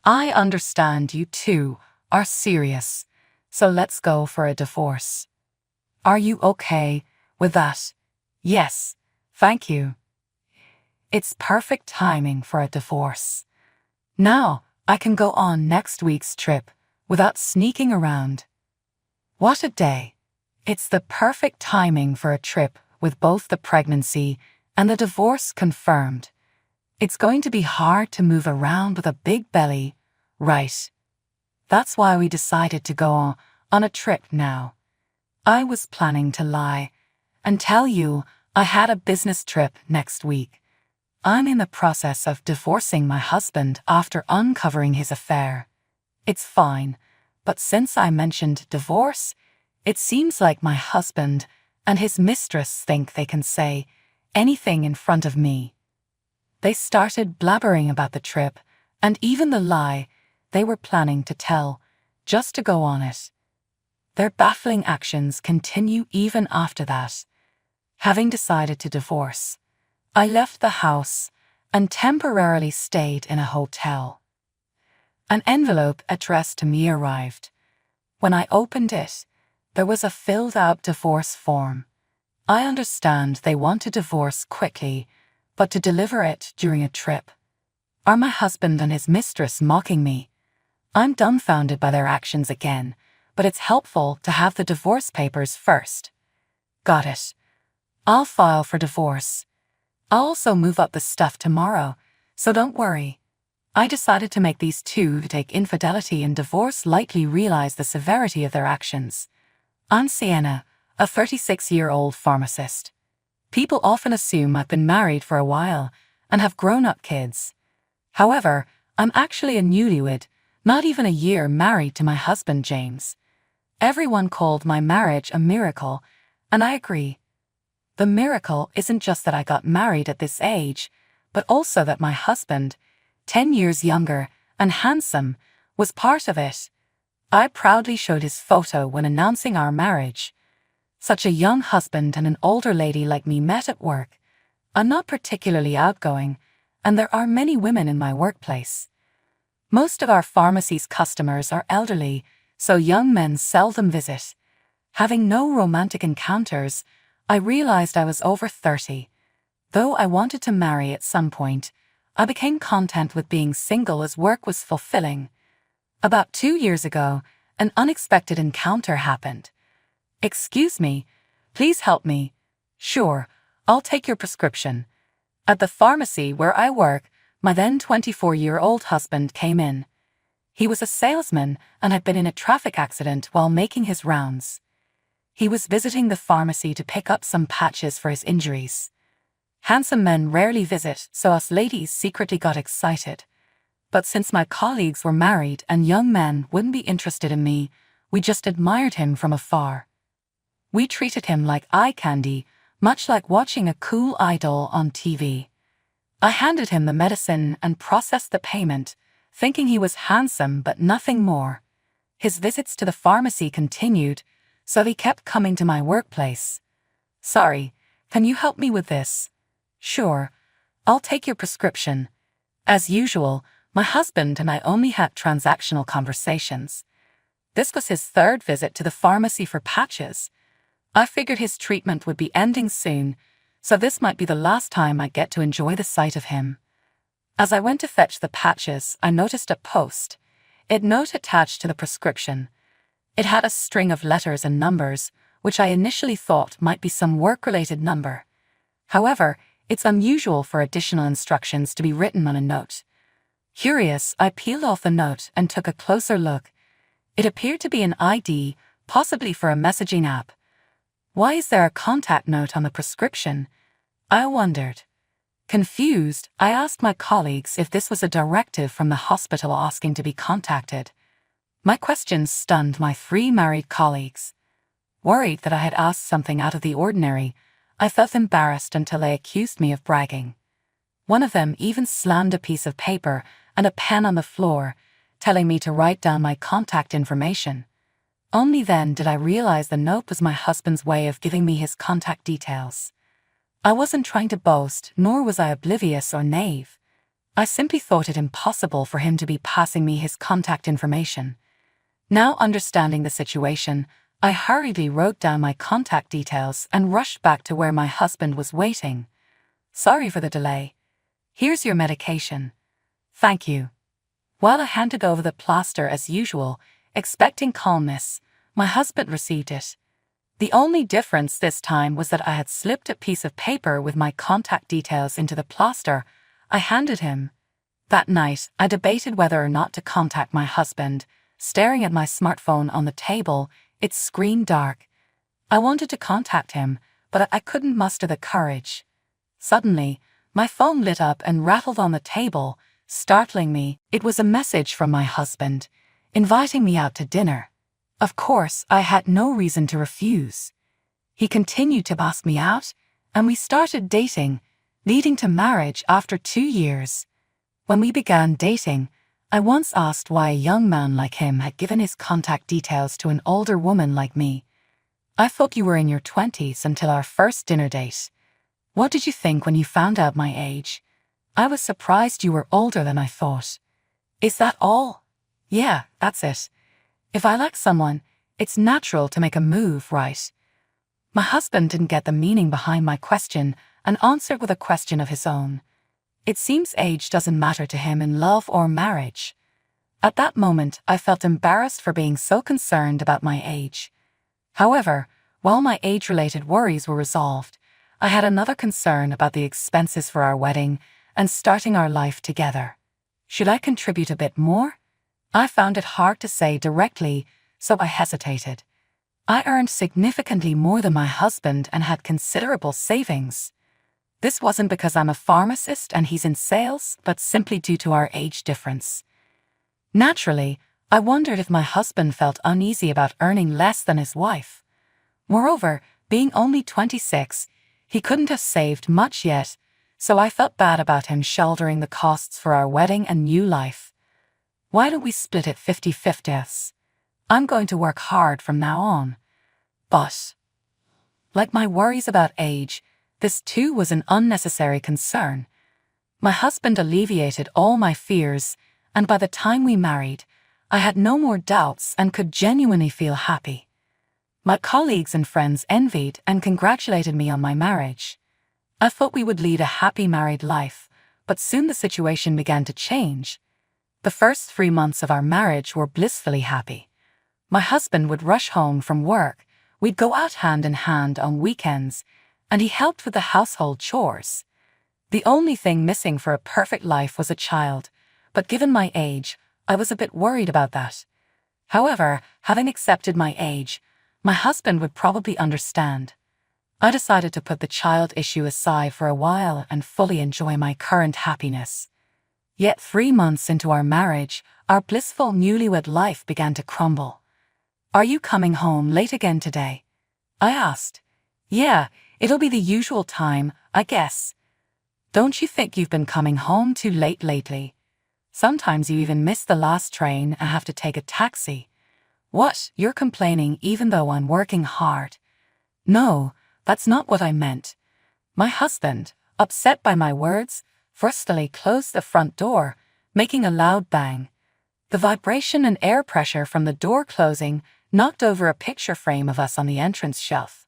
I understand you two are serious, so let's go for a divorce. Are you okay with that? Yes, thank you. It's perfect timing for a divorce. Now I can go on next week's trip without sneaking around. What a day. It's the perfect timing for a trip with both the pregnancy and the divorce confirmed. It's going to be hard to move around with a big belly, right? That's why we decided to go on a trip now. I was planning to lie and tell you I had a business trip next week. I'm in the process of divorcing my husband after uncovering his affair. It's fine, but since I mentioned divorce, it seems like my husband and his mistress think they can say anything in front of me. They started blabbering about the trip and even the lie they were planning to tell, just to go on it. Their baffling actions continue even after that. Having decided to divorce, I left the house and temporarily stayed in a hotel. An envelope addressed to me arrived. When I opened it, there was a filled-out divorce form. I understand they want to divorce quickly, but to deliver it during a trip. Are my husband and his mistress mocking me? I'm dumbfounded by their actions again, but it's helpful to have the divorce papers first. Got it. I'll file for divorce. I'll also move up the stuff tomorrow, so don't worry. I decided to make these two who take infidelity and divorce lightly realize the severity of their actions. I'm Sienna, a 36-year-old pharmacist. People often assume I've been married for a while and have grown-up kids. However, I'm actually a newlywed, not even a year married to my husband James. Everyone called my marriage a miracle, and I agree. The miracle isn't just that I got married at this age, but also that my husband, 10 years younger and handsome, was part of it. I proudly showed his photo when announcing our marriage. Such a young husband and an older lady like me met at work. I'm not particularly outgoing, and there are many women in my workplace. Most of our pharmacy's customers are elderly, so young men seldom visit. Having no romantic encounters, I realized I was over 30. Though I wanted to marry at some point, I became content with being single as work was fulfilling. About 2 years ago, an unexpected encounter happened. Excuse me, please help me. Sure, I'll take your prescription. At the pharmacy where I work, my then 24-year-old husband came in. He was a salesman and had been in a traffic accident while making his rounds. He was visiting the pharmacy to pick up some patches for his injuries. Handsome men rarely visit, so us ladies secretly got excited. But since my colleagues were married and young men wouldn't be interested in me, we just admired him from afar. We treated him like eye candy, much like watching a cool idol on TV. I handed him the medicine and processed the payment, thinking he was handsome but nothing more. His visits to the pharmacy continued, so he kept coming to my workplace. Sorry, can you help me with this? Sure, I'll take your prescription. As usual, my husband and I only had transactional conversations. This was his third visit to the pharmacy for patches. I figured his treatment would be ending soon, so this might be the last time I get to enjoy the sight of him. As I went to fetch the patches, I noticed a post-it note attached to the prescription. It had a string of letters and numbers, which I initially thought might be some work-related number. However, it's unusual for additional instructions to be written on a note. Curious, I peeled off the note and took a closer look. It appeared to be an ID, possibly for a messaging app. Why is there a contact note on the prescription? I wondered. Confused, I asked my colleagues if this was a directive from the hospital asking to be contacted. My questions stunned my 3 married colleagues. Worried that I had asked something out of the ordinary, I felt embarrassed until they accused me of bragging. One of them even slammed a piece of paper and a pen on the floor, telling me to write down my contact information. Only then did I realize the note was my husband's way of giving me his contact details. I wasn't trying to boast, nor was I oblivious or naive. I simply thought it impossible for him to be passing me his contact information. Now understanding the situation, I hurriedly wrote down my contact details and rushed back to where my husband was waiting. Sorry for the delay. Here's your medication. Thank you. While I handed over the plaster as usual, expecting calmness, my husband received it. The only difference this time was that I had slipped a piece of paper with my contact details into the plaster I handed him. That night, I debated whether or not to contact my husband, staring at my smartphone on the table, its screen dark. I wanted to contact him, but I couldn't muster the courage. Suddenly, my phone lit up and rattled on the table, startling me. It was a message from my husband, inviting me out to dinner. Of course, I had no reason to refuse. He continued to ask me out, and we started dating, leading to marriage after 2 years. When we began dating, I once asked why a young man like him had given his contact details to an older woman like me. I thought you were in your 20s until our first dinner date. What did you think when you found out my age? I was surprised you were older than I thought. Is that all? Yeah, that's it. If I like someone, it's natural to make a move, right? My husband didn't get the meaning behind my question and answered with a question of his own. It seems age doesn't matter to him in love or marriage. At that moment, I felt embarrassed for being so concerned about my age. However, while my age-related worries were resolved, I had another concern about the expenses for our wedding and starting our life together. Should I contribute a bit more? I found it hard to say directly, so I hesitated. I earned significantly more than my husband and had considerable savings. This wasn't because I'm a pharmacist and he's in sales, but simply due to our age difference. Naturally, I wondered if my husband felt uneasy about earning less than his wife. Moreover, being only 26, he couldn't have saved much yet, so I felt bad about him shouldering the costs for our wedding and new life. Why don't we split it 50-50? I'm going to work hard from now on. But, like my worries about age, this too was an unnecessary concern. My husband alleviated all my fears, and by the time we married, I had no more doubts and could genuinely feel happy. My colleagues and friends envied and congratulated me on my marriage. I thought we would lead a happy married life, but soon the situation began to change. The first 3 months of our marriage were blissfully happy. My husband would rush home from work, we'd go out hand in hand on weekends, and he helped with the household chores. The only thing missing for a perfect life was a child, but given my age, I was a bit worried about that. However, having accepted my age, my husband would probably understand. I decided to put the child issue aside for a while and fully enjoy my current happiness. Yet 3 months into our marriage, our blissful newlywed life began to crumble. Are you coming home late again today? I asked. Yeah, it'll be the usual time, I guess. Don't you think you've been coming home too late lately? Sometimes you even miss the last train and have to take a taxi. What, you're complaining even though I'm working hard? No, that's not what I meant. My husband, upset by my words, forcefully closed the front door, making a loud bang. The vibration and air pressure from the door closing knocked over a picture frame of us on the entrance shelf.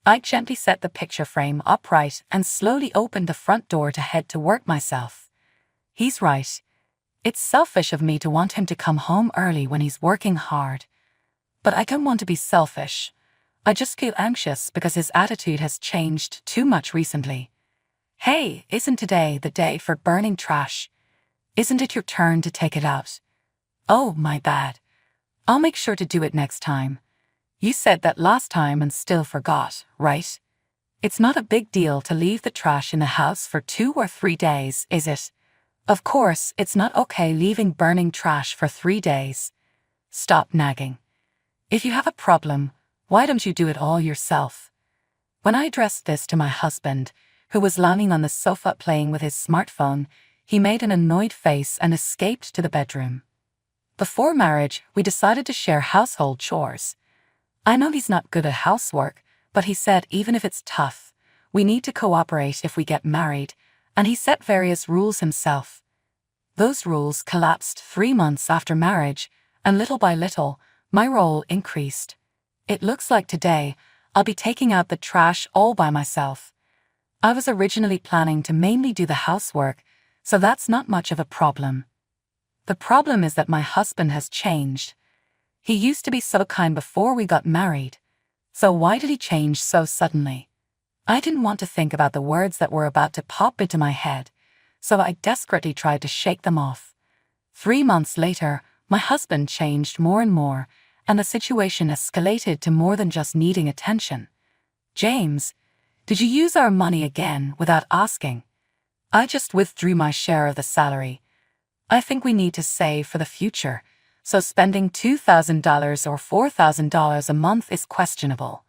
I gently set the picture frame upright and slowly opened the front door to head to work myself. He's right. It's selfish of me to want him to come home early when he's working hard. But I don't want to be selfish. I just feel anxious because his attitude has changed too much recently. Hey, isn't today the day for burning trash? Isn't it your turn to take it out? Oh, my bad. I'll make sure to do it next time. You said that last time and still forgot, right? It's not a big deal to leave the trash in the house for 2 or 3 days, is it? Of course, it's not okay leaving burning trash for 3 days. Stop nagging. If you have a problem, why don't you do it all yourself? When I addressed this to my husband, who was lounging on the sofa playing with his smartphone, he made an annoyed face and escaped to the bedroom. Before marriage, we decided to share household chores. I know he's not good at housework, but he said even if it's tough, we need to cooperate if we get married, and he set various rules himself. Those rules collapsed 3 months after marriage, and little by little, my role increased. It looks like today, I'll be taking out the trash all by myself. I was originally planning to mainly do the housework, so that's not much of a problem. The problem is that my husband has changed. He used to be so kind before we got married. So why did he change so suddenly? I didn't want to think about the words that were about to pop into my head, so I desperately tried to shake them off. 3 months later, my husband changed more and more, and the situation escalated to more than just needing attention. "James, did you use our money again without asking?" "I just withdrew my share of the salary. I think we need to save for the future, so spending $2,000 or $4,000 a month is questionable.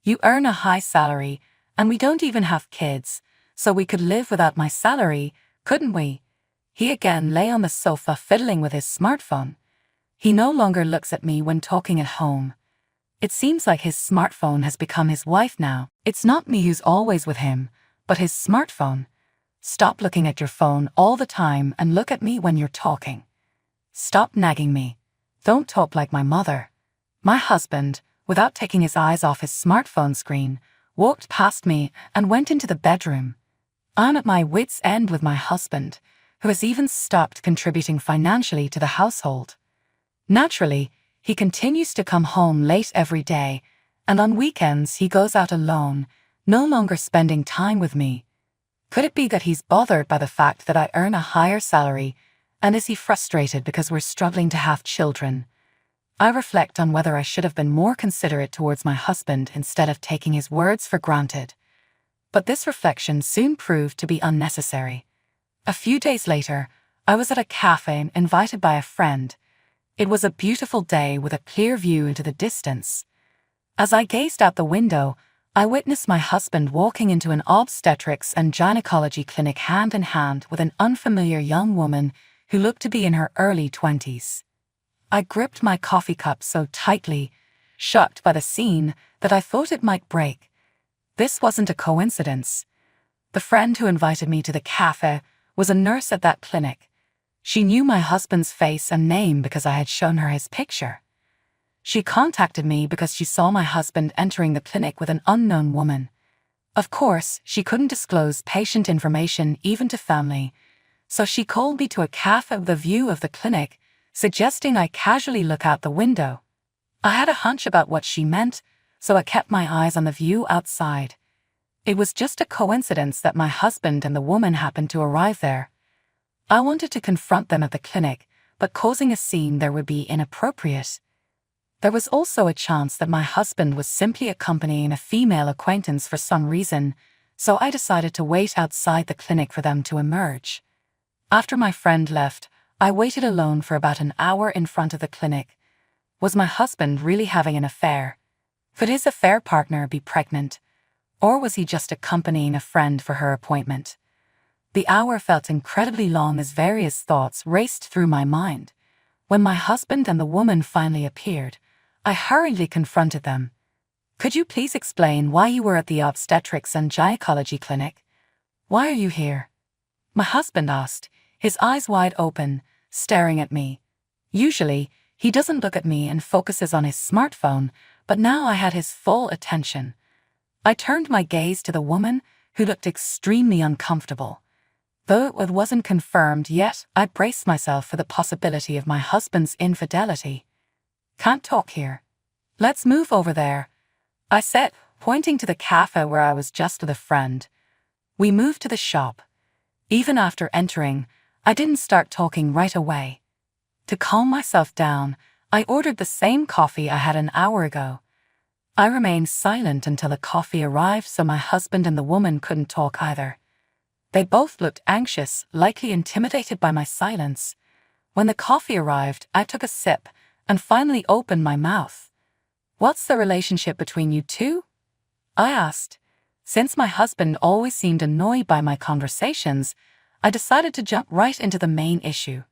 You earn a high salary, and we don't even have kids, so we could live without my salary, couldn't we?" He again lay on the sofa fiddling with his smartphone. He no longer looks at me when talking at home. It seems like his smartphone has become his wife now. It's not me who's always with him, but his smartphone. "Stop looking at your phone all the time and look at me when you're talking. Stop nagging me. Don't talk like my mother." My husband, without taking his eyes off his smartphone screen, walked past me and went into the bedroom. I'm at my wits' end with my husband, who has even stopped contributing financially to the household. Naturally, he continues to come home late every day, and on weekends he goes out alone, no longer spending time with me. Could it be that he's bothered by the fact that I earn a higher salary, and is he frustrated because we're struggling to have children? I reflect on whether I should have been more considerate towards my husband instead of taking his words for granted. But this reflection soon proved to be unnecessary. A few days later, I was at a cafe invited by a friend. It was a beautiful day with a clear view into the distance. As I gazed out the window, I witnessed my husband walking into an obstetrics and gynecology clinic hand in hand with an unfamiliar young woman who looked to be in her early 20s. I gripped my coffee cup so tightly, shocked by the scene, that I thought it might break. This wasn't a coincidence. The friend who invited me to the cafe was a nurse at that clinic. She knew my husband's face and name because I had shown her his picture. She contacted me because she saw my husband entering the clinic with an unknown woman. Of course, she couldn't disclose patient information even to family, so she called me to a cafe with a view of the clinic, suggesting I casually look out the window. I had a hunch about what she meant, so I kept my eyes on the view outside. It was just a coincidence that my husband and the woman happened to arrive there. I wanted to confront them at the clinic, but causing a scene there would be inappropriate. There was also a chance that my husband was simply accompanying a female acquaintance for some reason, so I decided to wait outside the clinic for them to emerge. After my friend left, I waited alone for about an hour in front of the clinic. Was my husband really having an affair? Could his affair partner be pregnant? Or was he just accompanying a friend for her appointment? The hour felt incredibly long as various thoughts raced through my mind. When my husband and the woman finally appeared, I hurriedly confronted them. "Could you please explain why you were at the obstetrics and gynecology clinic? Why are you here?" My husband asked, his eyes wide open, staring at me. Usually, he doesn't look at me and focuses on his smartphone, but now I had his full attention. I turned my gaze to the woman, who looked extremely uncomfortable. Though it wasn't confirmed yet, I braced myself for the possibility of my husband's infidelity. "Can't talk here. Let's move over there," I said, pointing to the cafe where I was just with a friend. We moved to the shop. Even after entering, I didn't start talking right away. To calm myself down, I ordered the same coffee I had an hour ago. I remained silent until the coffee arrived so my husband and the woman couldn't talk either. They both looked anxious, likely intimidated by my silence. When the coffee arrived, I took a sip and finally opened my mouth. "What's the relationship between you two?" I asked. Since my husband always seemed annoyed by my conversations, I decided to jump right into the main issue.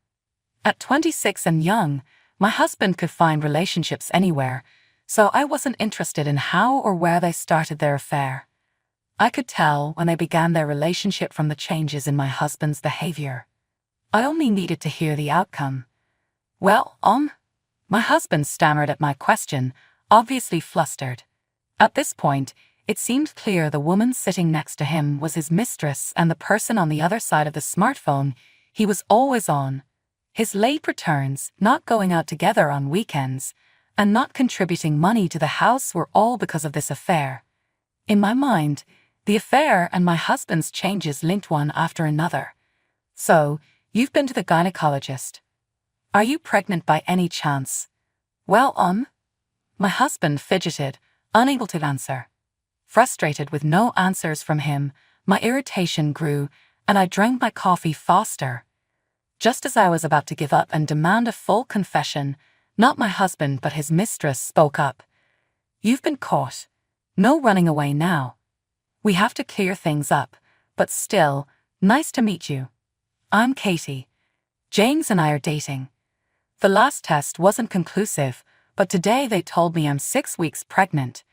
At 26 and young, my husband could find relationships anywhere, so I wasn't interested in how or where they started their affair. I could tell when they began their relationship from the changes in my husband's behavior. I only needed to hear the outcome. Well, my husband stammered at my question, obviously flustered. At this point, it seemed clear the woman sitting next to him was his mistress and the person on the other side of the smartphone he was always on. His late returns, not going out together on weekends, and not contributing money to the house were all because of this affair. In my mind, the affair and my husband's changes linked one after another. So, you've been to the gynecologist. Are you pregnant by any chance? Well, my husband fidgeted, unable to answer. Frustrated with no answers from him, my irritation grew, and I drank my coffee faster. Just as I was about to give up and demand a full confession, not my husband but his mistress spoke up. You've been caught. No running away now. We have to clear things up, but still, nice to meet you. I'm Katie. James and I are dating. The last test wasn't conclusive, but today they told me I'm 6 weeks pregnant.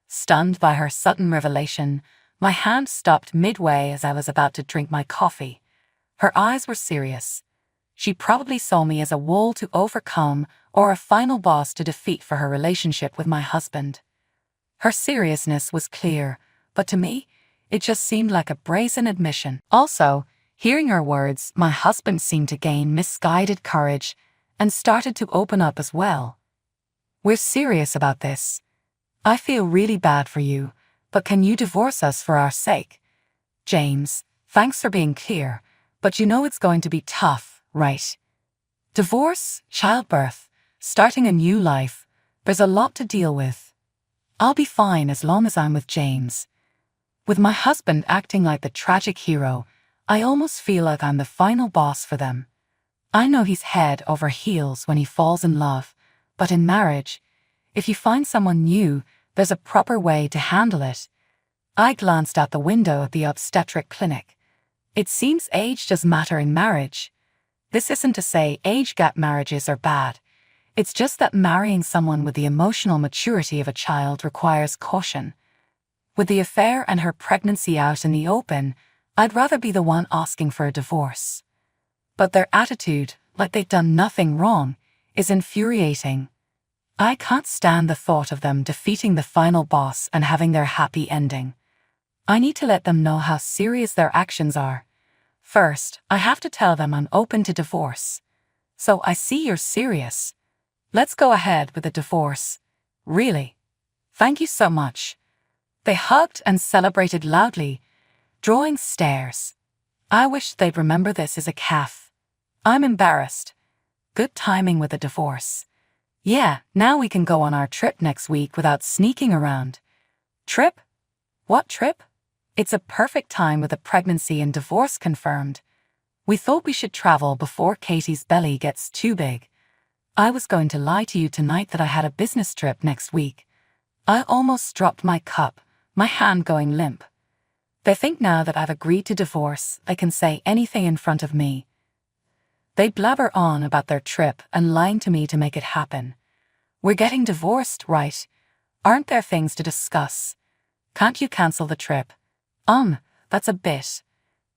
Stunned by her sudden revelation, my hand stopped midway as I was about to drink my coffee. Her eyes were serious. She probably saw me as a wall to overcome or a final boss to defeat for her relationship with my husband. Her seriousness was clear, but to me, it just seemed like a brazen admission. Also, hearing her words, my husband seemed to gain misguided courage and started to open up as well. We're serious about this. I feel really bad for you, but can you divorce us for our sake? James, thanks for being clear, but you know it's going to be tough, right? Divorce, childbirth, starting a new life, there's a lot to deal with. I'll be fine as long as I'm with James. With my husband acting like the tragic hero, I almost feel like I'm the final boss for them. I know he's head over heels when he falls in love, but in marriage, if you find someone new, there's a proper way to handle it. I glanced out the window at the obstetric clinic. It seems age does matter in marriage. This isn't to say age gap marriages are bad. It's just that marrying someone with the emotional maturity of a child requires caution. With the affair and her pregnancy out in the open, I'd rather be the one asking for a divorce. But their attitude, like they've done nothing wrong, is infuriating. I can't stand the thought of them defeating the final boss and having their happy ending. I need to let them know how serious their actions are. First, I have to tell them I'm open to divorce. So I see you're serious. Let's go ahead with the divorce. Really? Thank you so much. They hugged and celebrated loudly, drawing stares. I wish they'd remember this as a calf. I'm embarrassed. Good timing with the divorce. Yeah, now we can go on our trip next week without sneaking around. Trip? What trip? It's a perfect time with a pregnancy and divorce confirmed. We thought we should travel before Katie's belly gets too big. I was going to lie to you tonight that I had a business trip next week. I almost dropped my cup, my hand going limp. They think now that I've agreed to divorce, they can say anything in front of me. They blabber on about their trip and lying to me to make it happen. We're getting divorced, right? Aren't there things to discuss? Can't you cancel the trip? That's a bit.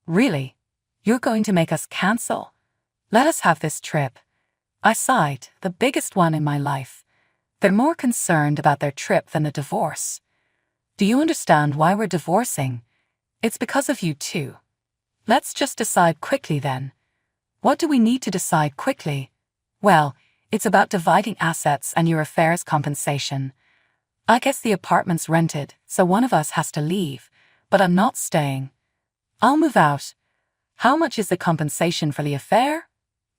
Really? You're going to make us cancel? Let us have this trip. I sighed, the biggest one in my life. They're more concerned about their trip than the divorce. Do you understand why we're divorcing? It's because of you too. Let's just decide quickly then. What do we need to decide quickly? Well, it's about dividing assets and your affairs compensation. I guess the apartment's rented, so one of us has to leave, but I'm not staying. I'll move out. How much is the compensation for the affair?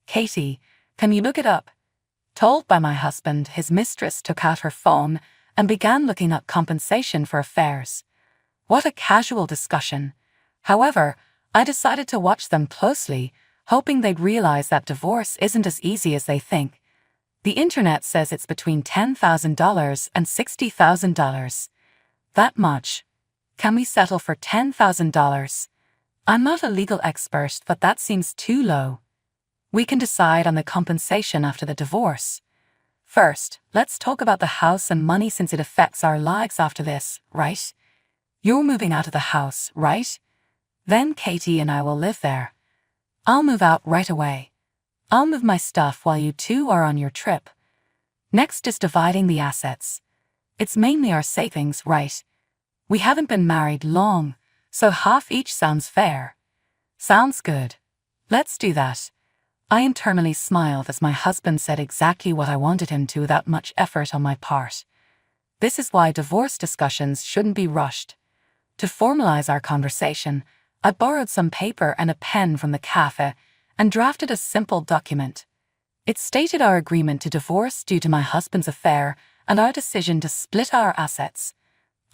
Katie, can you look it up? Told by my husband, his mistress took out her phone and began looking up compensation for affairs. What a casual discussion. However, I decided to watch them closely, hoping they'd realize that divorce isn't as easy as they think. The internet says it's between $10,000 and $60,000. That much. Can we settle for $10,000? I'm not a legal expert, but that seems too low. We can decide on the compensation after the divorce. First, let's talk about the house and money since it affects our lives after this, right? You're moving out of the house, right? Then Katie and I will live there. I'll move out right away. I'll move my stuff while you two are on your trip. Next is dividing the assets. It's mainly our savings, right? We haven't been married long, so half each sounds fair. Sounds good. Let's do that. I internally smiled as my husband said exactly what I wanted him to without much effort on my part. This is why divorce discussions shouldn't be rushed. To formalize our conversation, I borrowed some paper and a pen from the cafe and drafted a simple document. It stated our agreement to divorce due to my husband's affair and our decision to split our assets.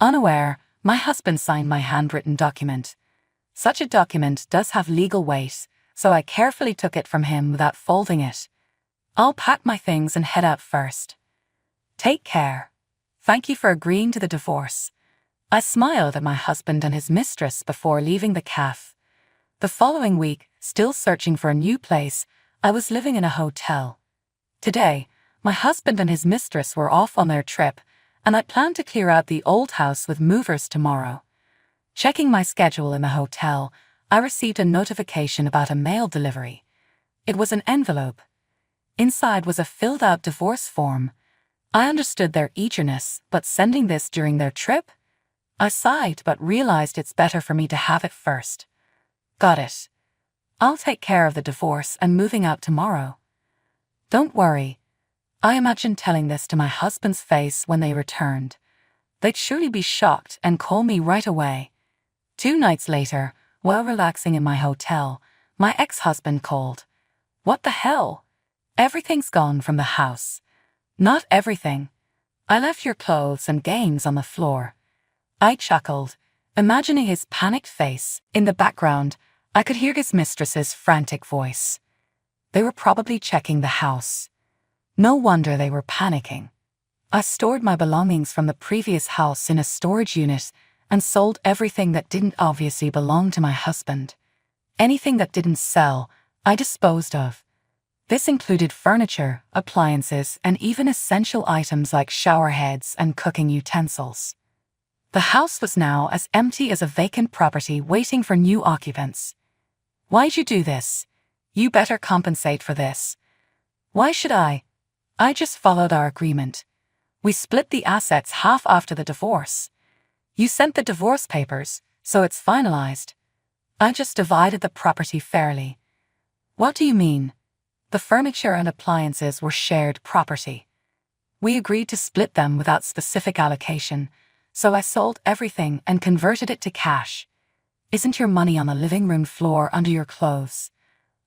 Unaware, my husband signed my handwritten document. Such a document does have legal weight, so I carefully took it from him without folding it. I'll pack my things and head out first. Take care. Thank you for agreeing to the divorce. I smiled at my husband and his mistress before leaving the cafe. The following week, still searching for a new place, I was living in a hotel. Today, my husband and his mistress were off on their trip, and I planned to clear out the old house with movers tomorrow. Checking my schedule in the hotel, I received a notification about a mail delivery. It was an envelope. Inside was a filled-out divorce form. I understood their eagerness, but sending this during their trip? I sighed but realized it's better for me to have it first. Got it. I'll take care of the divorce and moving out tomorrow. Don't worry. I imagined telling this to my husband's face when they returned. They'd surely be shocked and call me right away. 2 nights later, while relaxing in my hotel, my ex-husband called. What the hell? Everything's gone from the house. Not everything. I left your clothes and games on the floor. I chuckled, imagining his panicked face. In the background, I could hear his mistress's frantic voice. They were probably checking the house. No wonder they were panicking. I stored my belongings from the previous house in a storage unit and sold everything that didn't obviously belong to my husband. Anything that didn't sell, I disposed of. This included furniture, appliances, and even essential items like shower heads and cooking utensils. The house was now as empty as a vacant property waiting for new occupants. Why'd you do this? You better compensate for this. Why should I? I just followed our agreement. We split the assets half after the divorce. You sent the divorce papers, so it's finalized. I just divided the property fairly. What do you mean? The furniture and appliances were shared property. We agreed to split them without specific allocation, so I sold everything and converted it to cash. Isn't your money on the living room floor under your clothes?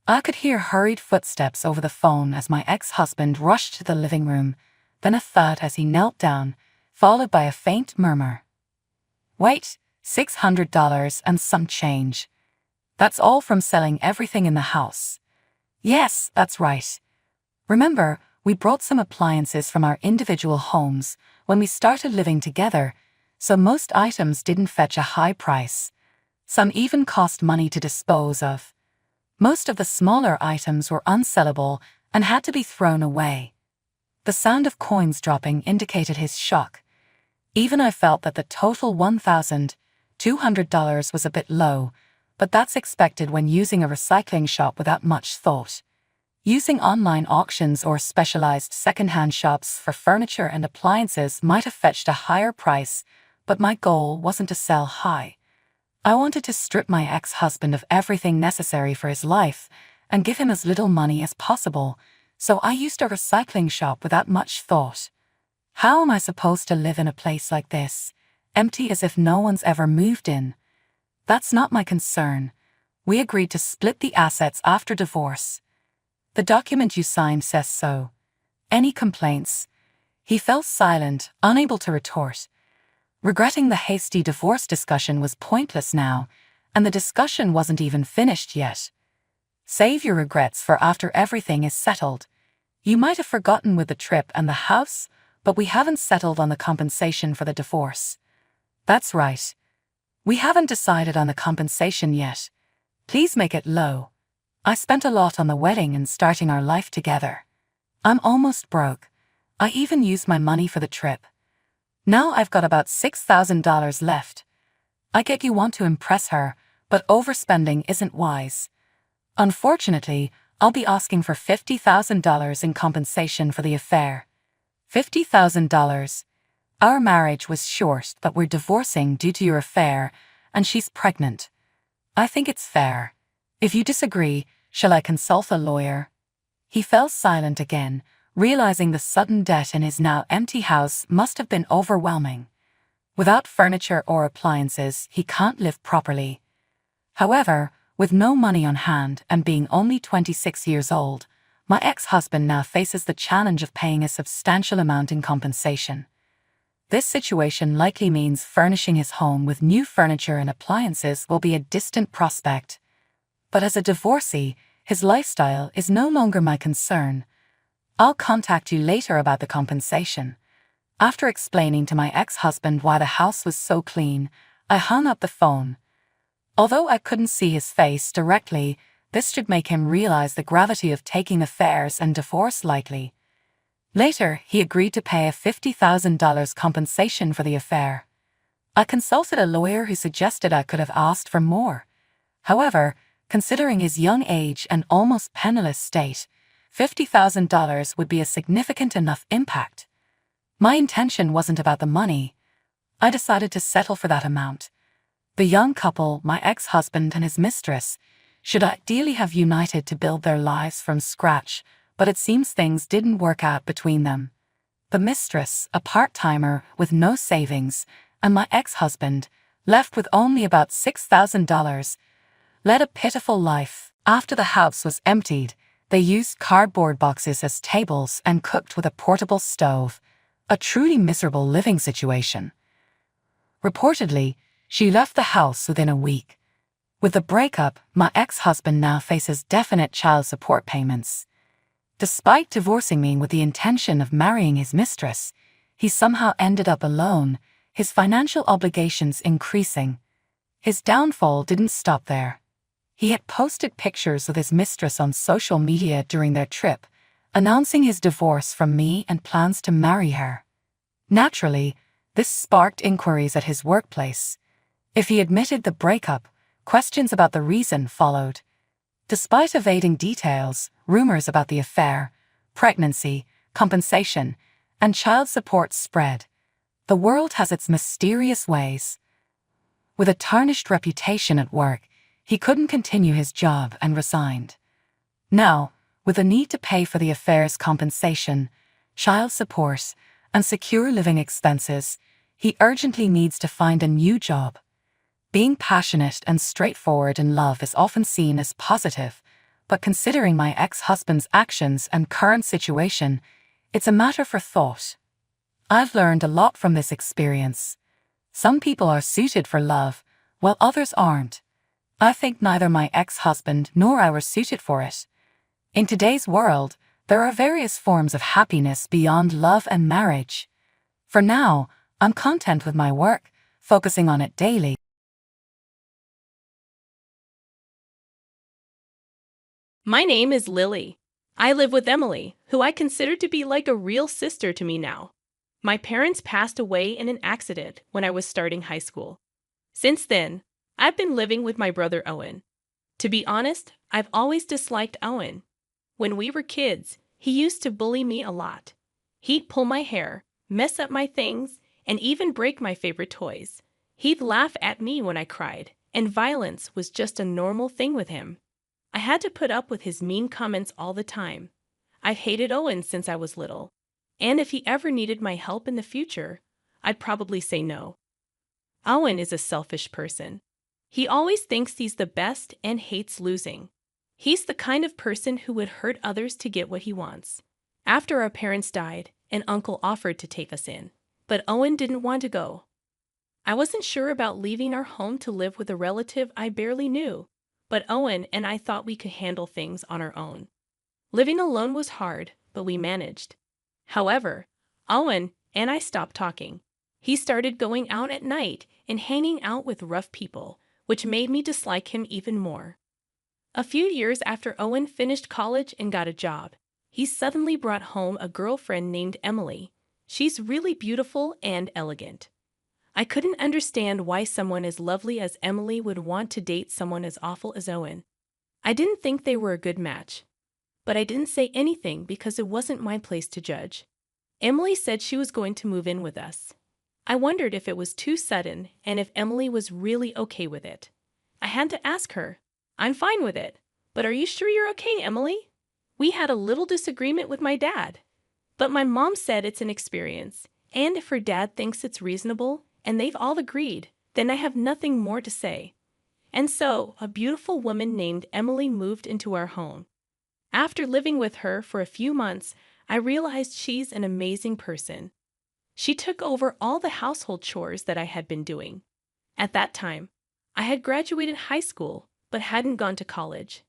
I could hear hurried footsteps over the phone as my ex-husband rushed to the living room, then a thud as he knelt down, followed by a faint murmur. Wait, $600 and some change. That's all from selling everything in the house. Yes, that's right. Remember, we brought some appliances from our individual homes when we started living together, so most items didn't fetch a high price. Some even cost money to dispose of. Most of the smaller items were unsellable and had to be thrown away. The sound of coins dropping indicated his shock. Even I felt that the total $1,200 was a bit low, but that's expected when using a recycling shop without much thought. Using online auctions or specialized second-hand shops for furniture and appliances might have fetched a higher price, but my goal wasn't to sell high. I wanted to strip my ex-husband of everything necessary for his life and give him as little money as possible, so I used a recycling shop without much thought. How am I supposed to live in a place like this, empty as if no one's ever moved in? That's not my concern. We agreed to split the assets after divorce. The document you signed says so. Any complaints? He fell silent, unable to retort. Regretting the hasty divorce discussion was pointless now, and the discussion wasn't even finished yet. Save your regrets for after everything is settled. You might have forgotten with the trip and the house, but we haven't settled on the compensation for the divorce. That's right. We haven't decided on the compensation yet. Please make it low. I spent a lot on the wedding and starting our life together. I'm almost broke. I even used my money for the trip. Now I've got about $6,000 left. I get you want to impress her, but overspending isn't wise. Unfortunately, I'll be asking for $50,000 in compensation for the affair. $50,000. Our marriage was short, but we're divorcing due to your affair, and she's pregnant. I think it's fair. If you disagree, shall I consult a lawyer? He fell silent again, realizing the sudden debt in his now empty house must have been overwhelming. Without furniture or appliances, he can't live properly. However, with no money on hand and being only 26 years old, my ex-husband now faces the challenge of paying a substantial amount in compensation. This situation likely means furnishing his home with new furniture and appliances will be a distant prospect. But as a divorcee, his lifestyle is no longer my concern. I'll contact you later about the compensation. After explaining to my ex-husband why the house was so clean, I hung up the phone. Although I couldn't see his face directly, this should make him realize the gravity of taking affairs and divorce lightly. Later, he agreed to pay a $50,000 compensation for the affair. I consulted a lawyer who suggested I could have asked for more. However, considering his young age and almost penniless state, $50,000 would be a significant enough impact. My intention wasn't about the money. I decided to settle for that amount. The young couple, my ex-husband and his mistress, should ideally have united to build their lives from scratch, but it seems things didn't work out between them. The mistress, a part-timer with no savings, and my ex-husband, left with only about $6,000, led a pitiful life. After the house was emptied, they used cardboard boxes as tables and cooked with a portable stove, a truly miserable living situation. Reportedly, she left the house within a week. With the breakup, my ex-husband now faces definite child support payments. Despite divorcing me with the intention of marrying his mistress, he somehow ended up alone, his financial obligations increasing. His downfall didn't stop there. He had posted pictures of his mistress on social media during their trip, announcing his divorce from me and plans to marry her. Naturally, this sparked inquiries at his workplace. If he admitted the breakup, questions about the reason followed. Despite evading details, rumors about the affair, pregnancy, compensation, and child support spread. The world has its mysterious ways. With a tarnished reputation at work, he couldn't continue his job and resigned. Now, with the need to pay for the affair's compensation, child support, and secure living expenses, he urgently needs to find a new job. Being passionate and straightforward in love is often seen as positive, but considering my ex-husband's actions and current situation, it's a matter for thought. I've learned a lot from this experience. Some people are suited for love, while others aren't. I think neither my ex-husband nor I were suited for it. In today's world, there are various forms of happiness beyond love and marriage. For now, I'm content with my work, focusing on it daily. My name is Lily. I live with Emily, who I consider to be like a real sister to me now. My parents passed away in an accident when I was starting high school. Since then, I've been living with my brother Owen. To be honest, I've always disliked Owen. When we were kids, he used to bully me a lot. He'd pull my hair, mess up my things, and even break my favorite toys. He'd laugh at me when I cried, and violence was just a normal thing with him. I had to put up with his mean comments all the time. I've hated Owen since I was little, and if he ever needed my help in the future, I'd probably say no. Owen is a selfish person. He always thinks he's the best and hates losing. He's the kind of person who would hurt others to get what he wants. After our parents died, an uncle offered to take us in, but Owen didn't want to go. I wasn't sure about leaving our home to live with a relative I barely knew, but Owen and I thought we could handle things on our own. Living alone was hard, but we managed. However, Owen and I stopped talking. He started going out at night and hanging out with rough people, which made me dislike him even more. A few years after Owen finished college and got a job, he suddenly brought home a girlfriend named Emily. She's really beautiful and elegant. I couldn't understand why someone as lovely as Emily would want to date someone as awful as Owen. I didn't think they were a good match, but I didn't say anything because it wasn't my place to judge. Emily said she was going to move in with us. I wondered if it was too sudden and if Emily was really okay with it. I had to ask her, "I'm fine with it, but are you sure you're okay, Emily?" We had a little disagreement with my dad, but my mom said it's an experience, and if her dad thinks it's reasonable and they've all agreed, then I have nothing more to say. And so, a beautiful woman named Emily moved into our home. After living with her for a few months, I realized she's an amazing person. She took over all the household chores that I had been doing. At that time, I had graduated high school but hadn't gone to college.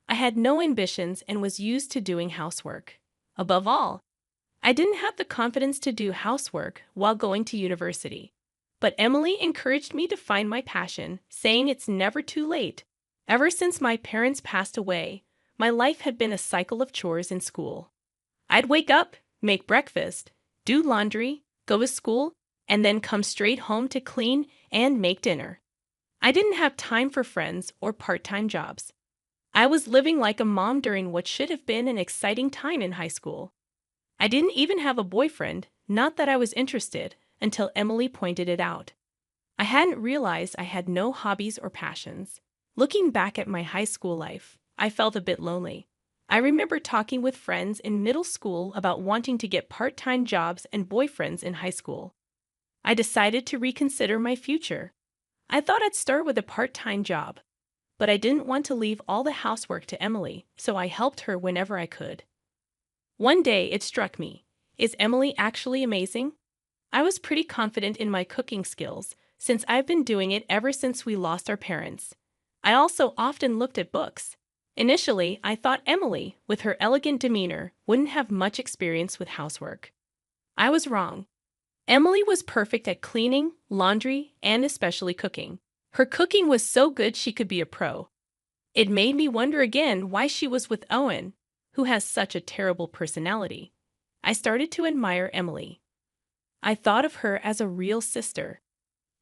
I had no ambitions and was used to doing housework. Above all, I didn't have the confidence to do housework while going to university. But Emily encouraged me to find my passion, saying it's never too late. Ever since my parents passed away, my life had been a cycle of chores in school. I'd wake up, make breakfast, do laundry, go to school, and then come straight home to clean and make dinner. I didn't have time for friends or part-time jobs. I was living like a mom during what should have been an exciting time in high school. I didn't even have a boyfriend, not that I was interested, until Emily pointed it out. I hadn't realized I had no hobbies or passions. Looking back at my high school life, I felt a bit lonely. I remember talking with friends in middle school about wanting to get part-time jobs and boyfriends in high school. I decided to reconsider my future. I thought I'd start with a part-time job, but I didn't want to leave all the housework to Emily, so I helped her whenever I could. One day it struck me, is Emily actually amazing? I was pretty confident in my cooking skills, since I've been doing it ever since we lost our parents. I also often looked at books. Initially, I thought Emily, with her elegant demeanor, wouldn't have much experience with housework. I was wrong. Emily was perfect at cleaning, laundry, and especially cooking. Her cooking was so good she could be a pro. It made me wonder again why she was with Owen, who has such a terrible personality. I started to admire Emily. I thought of her as a real sister.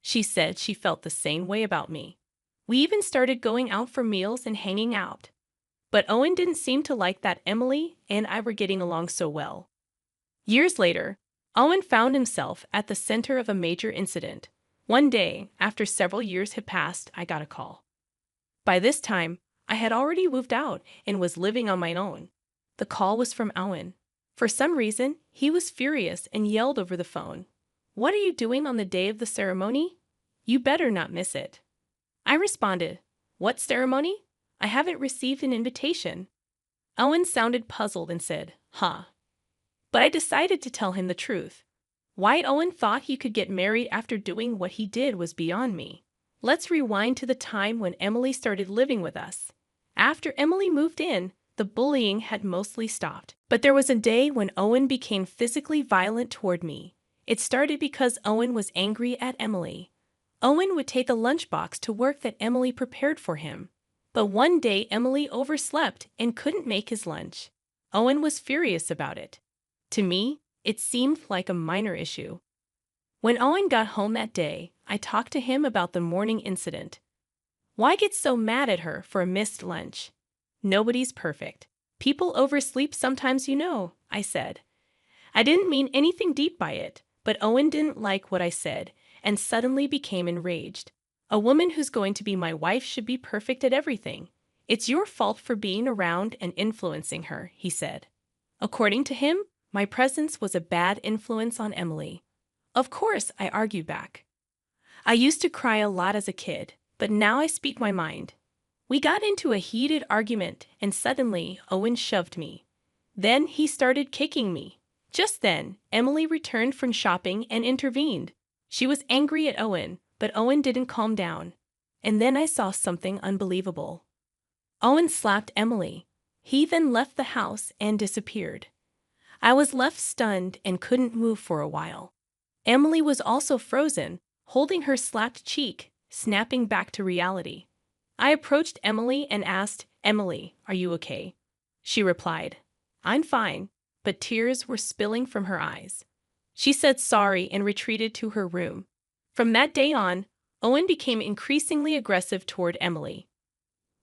She said she felt the same way about me. We even started going out for meals and hanging out. But Owen didn't seem to like that Emily and I were getting along so well. Years later, Owen found himself at the center of a major incident. One day, after several years had passed, I got a call. By this time, I had already moved out and was living on my own. The call was from Owen. For some reason, he was furious and yelled over the phone, "What are you doing on the day of the ceremony? You better not miss it." I responded, "What ceremony? I haven't received an invitation." Owen sounded puzzled and said, "Huh." But I decided to tell him the truth. Why Owen thought he could get married after doing what he did was beyond me. Let's rewind to the time when Emily started living with us. After Emily moved in, the bullying had mostly stopped. But there was a day when Owen became physically violent toward me. It started because Owen was angry at Emily. Owen would take a lunchbox to work that Emily prepared for him. But one day Emily overslept and couldn't make his lunch. Owen was furious about it. To me, it seemed like a minor issue. When Owen got home that day, I talked to him about the morning incident. Why get so mad at her for a missed lunch? Nobody's perfect. People oversleep sometimes, I said. I didn't mean anything deep by it, but Owen didn't like what I said and suddenly became enraged. A woman who's going to be my wife should be perfect at everything. It's your fault for being around and influencing her, he said. According to him, my presence was a bad influence on Emily. Of course, I argued back. I used to cry a lot as a kid, but now I speak my mind. We got into a heated argument, and suddenly Owen shoved me. Then he started kicking me. Just then, Emily returned from shopping and intervened. She was angry at Owen, but Owen didn't calm down. And then I saw something unbelievable. Owen slapped Emily. He then left the house and disappeared. I was left stunned and couldn't move for a while. Emily was also frozen, holding her slapped cheek, snapping back to reality. I approached Emily and asked, "Emily, are you okay?" She replied, "I'm fine," but tears were spilling from her eyes. She said sorry and retreated to her room. From that day on, Owen became increasingly aggressive toward Emily.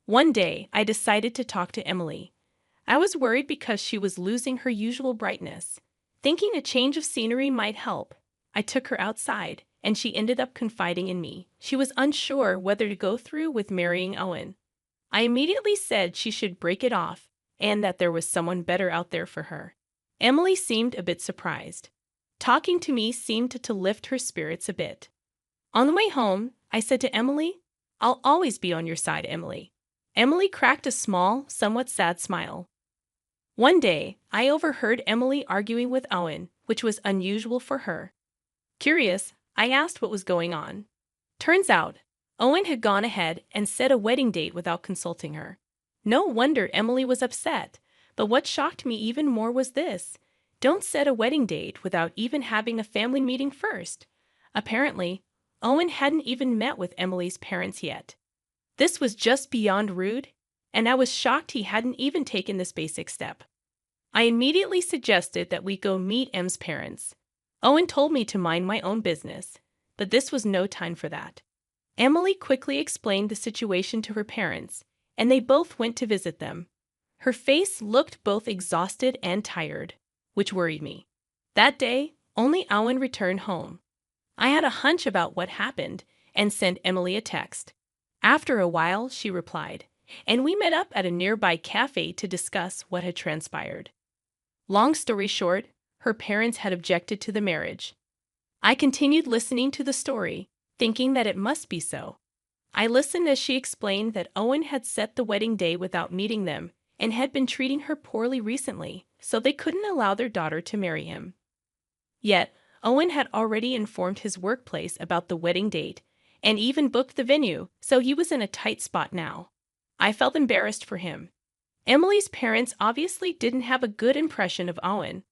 One day, I decided to talk to Emily. I was worried because she was losing her usual brightness. Thinking a change of scenery might help, I took her outside, and she ended up confiding in me. She was unsure whether to go through with marrying Owen. I immediately said she should break it off, and that there was someone better out there for her. Emily seemed a bit surprised. Talking to me seemed to lift her spirits a bit. On the way home, I said to Emily, "I'll always be on your side, Emily." Emily cracked a small, somewhat sad smile. One day, I overheard Emily arguing with Owen, which was unusual for her. Curious, I asked what was going on. Turns out, Owen had gone ahead and set a wedding date without consulting her. No wonder Emily was upset, but what shocked me even more was this: don't set a wedding date without even having a family meeting first. Apparently, Owen hadn't even met with Emily's parents yet. This was just beyond rude, and I was shocked he hadn't even taken this basic step. I immediately suggested that we go meet Em's parents. Owen told me to mind my own business, but this was no time for that. Emily quickly explained the situation to her parents, and they both went to visit them. Her face looked both exhausted and tired, which worried me. That day, only Owen returned home. I had a hunch about what happened and sent Emily a text. After a while, she replied, and we met up at a nearby cafe to discuss what had transpired. Long story short, her parents had objected to the marriage. I continued listening to the story, thinking that it must be so. I listened as she explained that Owen had set the wedding day without meeting them and had been treating her poorly recently, so they couldn't allow their daughter to marry him. Yet, Owen had already informed his workplace about the wedding date and even booked the venue, so he was in a tight spot now. I felt embarrassed for him. Emily's parents obviously didn't have a good impression of Owen.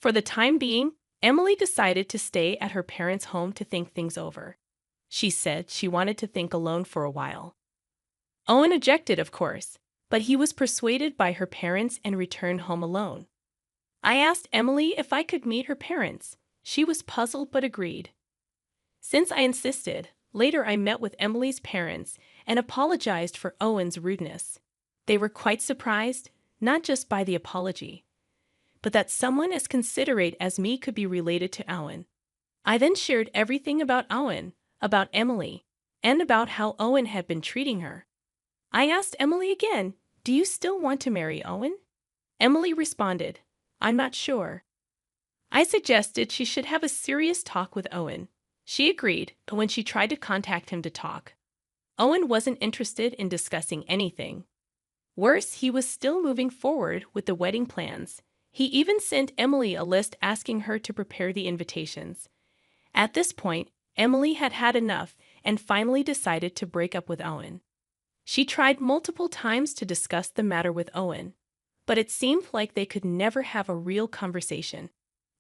For the time being, Emily decided to stay at her parents' home to think things over. She said she wanted to think alone for a while. Owen objected, of course, but he was persuaded by her parents and returned home alone. I asked Emily if I could meet her parents. She was puzzled but agreed. Since I insisted, later I met with Emily's parents and apologized for Owen's rudeness. They were quite surprised, not just by the apology, but that someone as considerate as me could be related to Owen. I then shared everything about Owen, about Emily, and about how Owen had been treating her. I asked Emily again, "Do you still want to marry Owen?" Emily responded, "I'm not sure." I suggested she should have a serious talk with Owen. She agreed, but when she tried to contact him to talk, Owen wasn't interested in discussing anything. Worse, he was still moving forward with the wedding plans. He even sent Emily a list asking her to prepare the invitations. At this point, Emily had had enough and finally decided to break up with Owen. She tried multiple times to discuss the matter with Owen, but it seemed like they could never have a real conversation.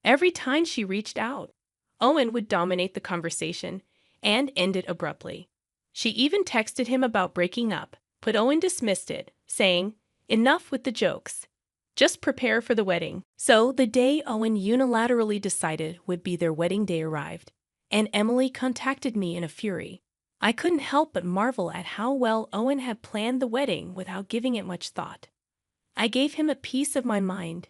Every time she reached out, Owen would dominate the conversation and end it abruptly. She even texted him about breaking up, but Owen dismissed it, saying, "Enough with the jokes. Just prepare for the wedding." So the day Owen unilaterally decided would be their wedding day arrived, and Emily contacted me in a fury. I couldn't help but marvel at how well Owen had planned the wedding without giving it much thought. I gave him a piece of my mind.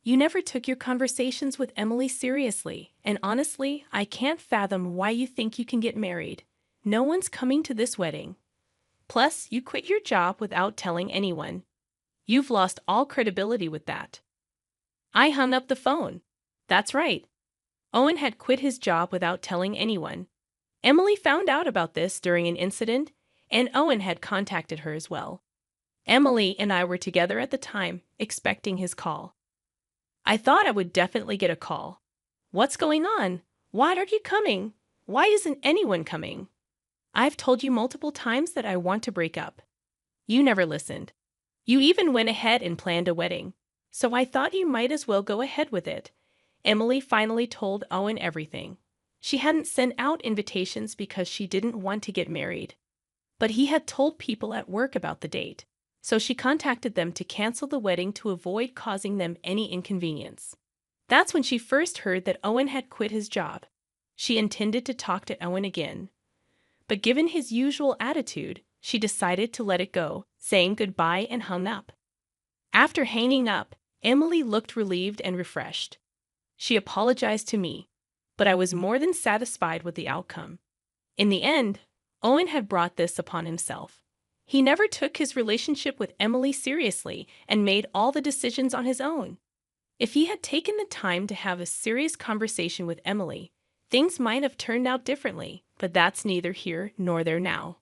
"You never took your conversations with Emily seriously, and honestly, I can't fathom why you think you can get married. No one's coming to this wedding. Plus, you quit your job without telling anyone. You've lost all credibility with that." I hung up the phone. That's right. Owen had quit his job without telling anyone. Emily found out about this during an incident, and Owen had contacted her as well. Emily and I were together at the time, expecting his call. I thought I would definitely get a call. "What's going on? Why aren't you coming? Why isn't anyone coming? I've told you multiple times that I want to break up. You never listened. You even went ahead and planned a wedding, so I thought you might as well go ahead with it." Emily finally told Owen everything. She hadn't sent out invitations because she didn't want to get married. But he had told people at work about the date, so she contacted them to cancel the wedding to avoid causing them any inconvenience. That's when she first heard that Owen had quit his job. She intended to talk to Owen again, but given his usual attitude, she decided to let it go, saying goodbye and hung up. After hanging up, Emily looked relieved and refreshed. She apologized to me, but I was more than satisfied with the outcome. In the end, Owen had brought this upon himself. He never took his relationship with Emily seriously and made all the decisions on his own. If he had taken the time to have a serious conversation with Emily, things might have turned out differently, but that's neither here nor there now.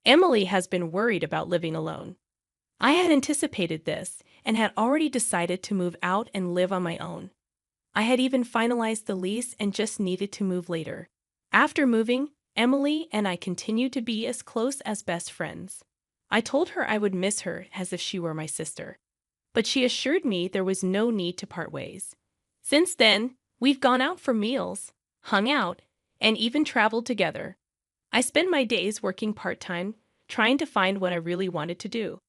Emily has been worried about living alone. I had anticipated this and had already decided to move out and live on my own. I had even finalized the lease and just needed to move later. After moving, Emily and I continued to be as close as best friends. I told her I would miss her as if she were my sister, but she assured me there was no need to part ways. Since then, we've gone out for meals, hung out, and even traveled together. I spend my days working part-time, trying to find what I really wanted to do.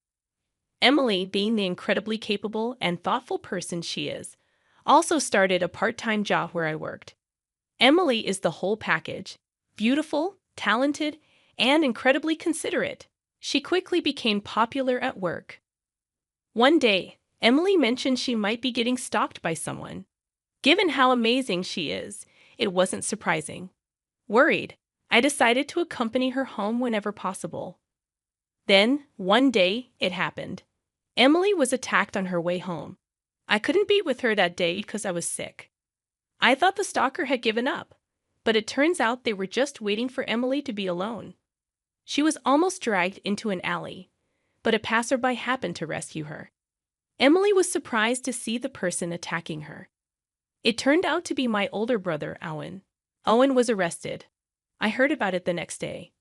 Emily, being the incredibly capable and thoughtful person she is, also started a part-time job where I worked. Emily is the whole package: beautiful, talented, and incredibly considerate. She quickly became popular at work. One day, Emily mentioned she might be getting stalked by someone. Given how amazing she is, it wasn't surprising. Worried, I decided to accompany her home whenever possible. Then, one day, it happened. Emily was attacked on her way home. I couldn't be with her that day because I was sick. I thought the stalker had given up, but it turns out they were just waiting for Emily to be alone. She was almost dragged into an alley, but a passerby happened to rescue her. Emily was surprised to see the person attacking her. It turned out to be my older brother, Owen. Owen was arrested. I heard about it the next day.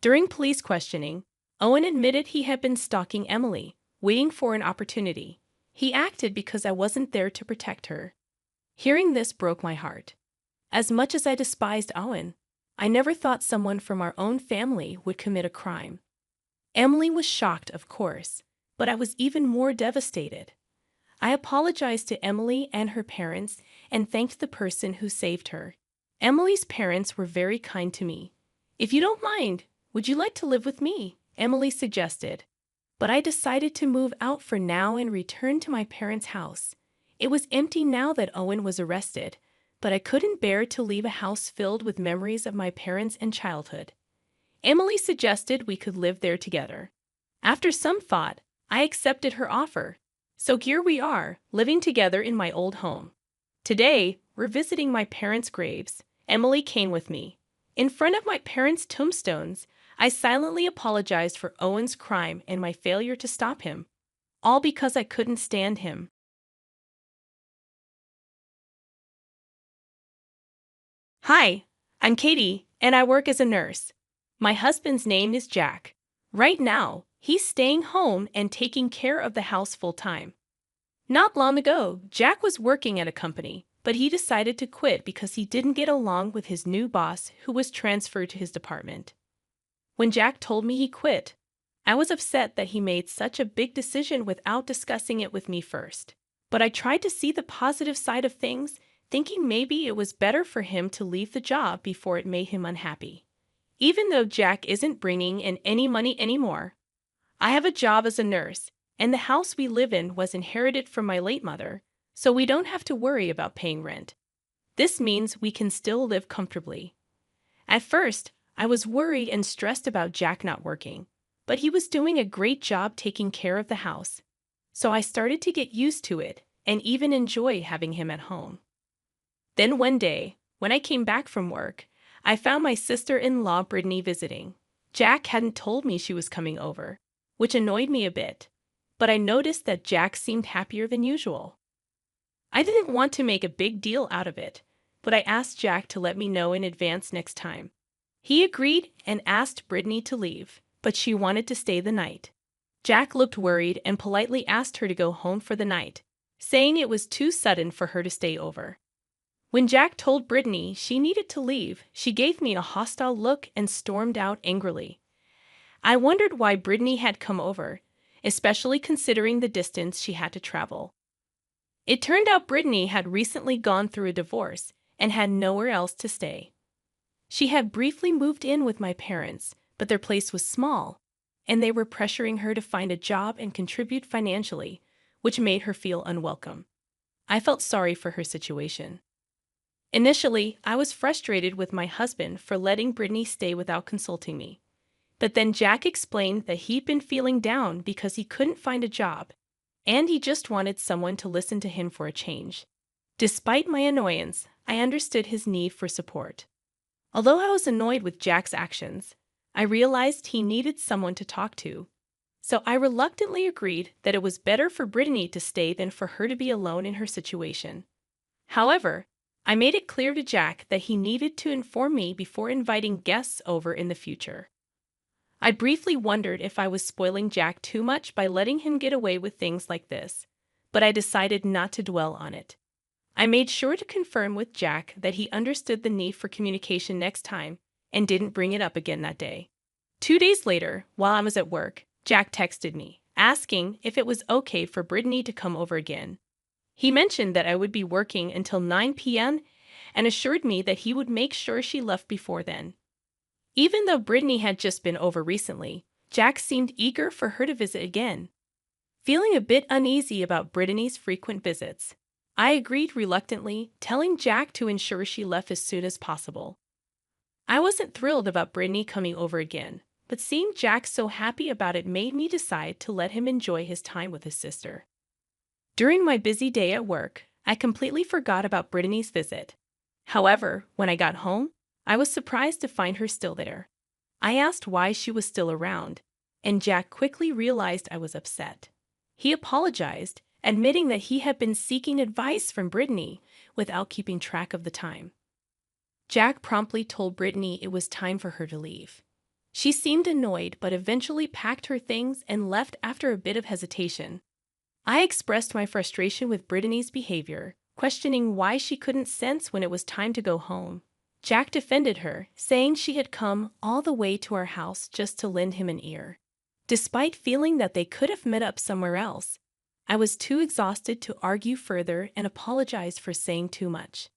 During police questioning, Owen admitted he had been stalking Emily, waiting for an opportunity. He acted because I wasn't there to protect her. Hearing this broke my heart. As much as I despised Owen, I never thought someone from our own family would commit a crime. Emily was shocked, of course, but I was even more devastated. I apologized to Emily and her parents and thanked the person who saved her. Emily's parents were very kind to me. "If you don't mind, would you like to live with me?" Emily suggested. But I decided to move out for now and return to my parents' house. It was empty now that Owen was arrested, but I couldn't bear to leave a house filled with memories of my parents and childhood. Emily suggested we could live there together. After some thought, I accepted her offer. So here we are, living together in my old home. Today, we're visiting my parents' graves. Emily came with me. In front of my parents' tombstones, I silently apologized for Owen's crime and my failure to stop him, all because I couldn't stand him. Hi, I'm Katie, and I work as a nurse. My husband's name is Jack. Right now, he's staying home and taking care of the house full-time. Not long ago, Jack was working at a company, but he decided to quit because he didn't get along with his new boss, who was transferred to his department. When Jack told me he quit, I was upset that he made such a big decision without discussing it with me first. But I tried to see the positive side of things, thinking maybe it was better for him to leave the job before it made him unhappy. Even though Jack isn't bringing in any money anymore, I have a job as a nurse, and the house we live in was inherited from my late mother, so we don't have to worry about paying rent. This means we can still live comfortably. At first, I was worried and stressed about Jack not working, but he was doing a great job taking care of the house. So I started to get used to it and even enjoy having him at home. Then one day, when I came back from work, I found my sister-in-law Brittany visiting. Jack hadn't told me she was coming over, which annoyed me a bit, but I noticed that Jack seemed happier than usual. I didn't want to make a big deal out of it, but I asked Jack to let me know in advance next time. He agreed and asked Brittany to leave, but she wanted to stay the night. Jack looked worried and politely asked her to go home for the night, saying it was too sudden for her to stay over. When Jack told Brittany she needed to leave, she gave me a hostile look and stormed out angrily. I wondered why Brittany had come over, especially considering the distance she had to travel. It turned out Brittany had recently gone through a divorce and had nowhere else to stay. She had briefly moved in with my parents, but their place was small, and they were pressuring her to find a job and contribute financially, which made her feel unwelcome. I felt sorry for her situation. Initially, I was frustrated with my husband for letting Brittany stay without consulting me. But then Jack explained that he'd been feeling down because he couldn't find a job, and he just wanted someone to listen to him for a change. Despite my annoyance, I understood his need for support. Although I was annoyed with Jack's actions, I realized he needed someone to talk to. So I reluctantly agreed that it was better for Brittany to stay than for her to be alone in her situation. However, I made it clear to Jack that he needed to inform me before inviting guests over in the future. I briefly wondered if I was spoiling Jack too much by letting him get away with things like this, but I decided not to dwell on it. I made sure to confirm with Jack that he understood the need for communication next time and didn't bring it up again that day. 2 days later, while I was at work, Jack texted me, asking if it was okay for Brittany to come over again. He mentioned that I would be working until 9 p.m. and assured me that he would make sure she left before then. Even though Brittany had just been over recently, Jack seemed eager for her to visit again. Feeling a bit uneasy about Brittany's frequent visits, I agreed reluctantly, telling Jack to ensure she left as soon as possible. I wasn't thrilled about Brittany coming over again, but seeing Jack so happy about it made me decide to let him enjoy his time with his sister. During my busy day at work, I completely forgot about Brittany's visit. However, when I got home, I was surprised to find her still there. I asked why she was still around, and Jack quickly realized I was upset. He apologized, admitting that he had been seeking advice from Brittany without keeping track of the time. Jack promptly told Brittany it was time for her to leave. She seemed annoyed but eventually packed her things and left after a bit of hesitation. I expressed my frustration with Brittany's behavior, questioning why she couldn't sense when it was time to go home. Jack defended her, saying she had come all the way to our house just to lend him an ear. Despite feeling that they could have met up somewhere else, I was too exhausted to argue further and apologized for saying too much.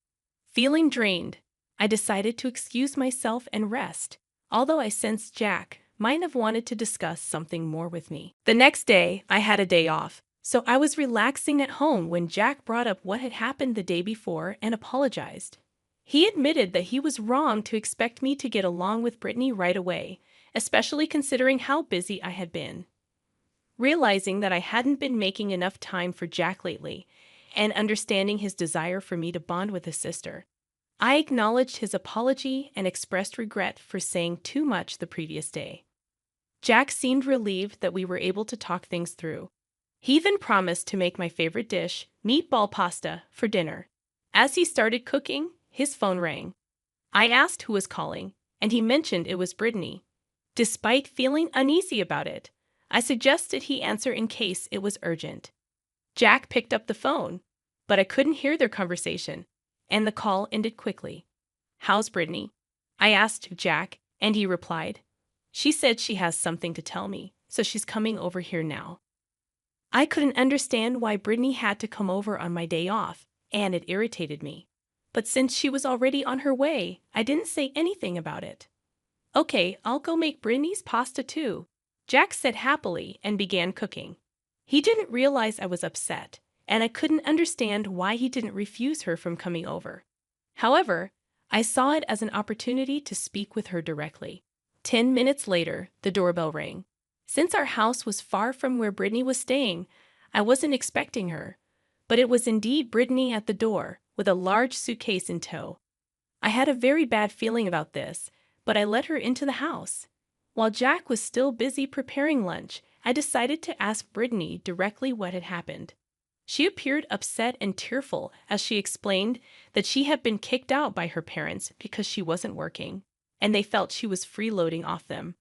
Feeling drained, I decided to excuse myself and rest, although I sensed Jack might have wanted to discuss something more with me. The next day, I had a day off, so I was relaxing at home when Jack brought up what had happened the day before and apologized. He admitted that he was wrong to expect me to get along with Brittany right away, especially considering how busy I had been. Realizing that I hadn't been making enough time for Jack lately, and understanding his desire for me to bond with his sister, I acknowledged his apology and expressed regret for saying too much the previous day. Jack seemed relieved that we were able to talk things through. He even promised to make my favorite dish, meatball pasta, for dinner. As he started cooking, his phone rang. I asked who was calling, and he mentioned it was Brittany. Despite feeling uneasy about it, I suggested he answer in case it was urgent. Jack picked up the phone, but I couldn't hear their conversation, and the call ended quickly. "How's Brittany?" I asked Jack, and he replied, "She said she has something to tell me, so she's coming over here now." I couldn't understand why Brittany had to come over on my day off, and it irritated me. But since she was already on her way, I didn't say anything about it. "Okay, I'll go make Brittany's pasta too," Jack said happily and began cooking. He didn't realize I was upset, and I couldn't understand why he didn't refuse her from coming over. However, I saw it as an opportunity to speak with her directly. 10 minutes later, the doorbell rang. Since our house was far from where Brittany was staying, I wasn't expecting her, but it was indeed Brittany at the door, with a large suitcase in tow. I had a very bad feeling about this, but I let her into the house. While Jack was still busy preparing lunch, I decided to ask Brittany directly what had happened. She appeared upset and tearful as she explained that she had been kicked out by her parents because she wasn't working, and they felt she was freeloading off them.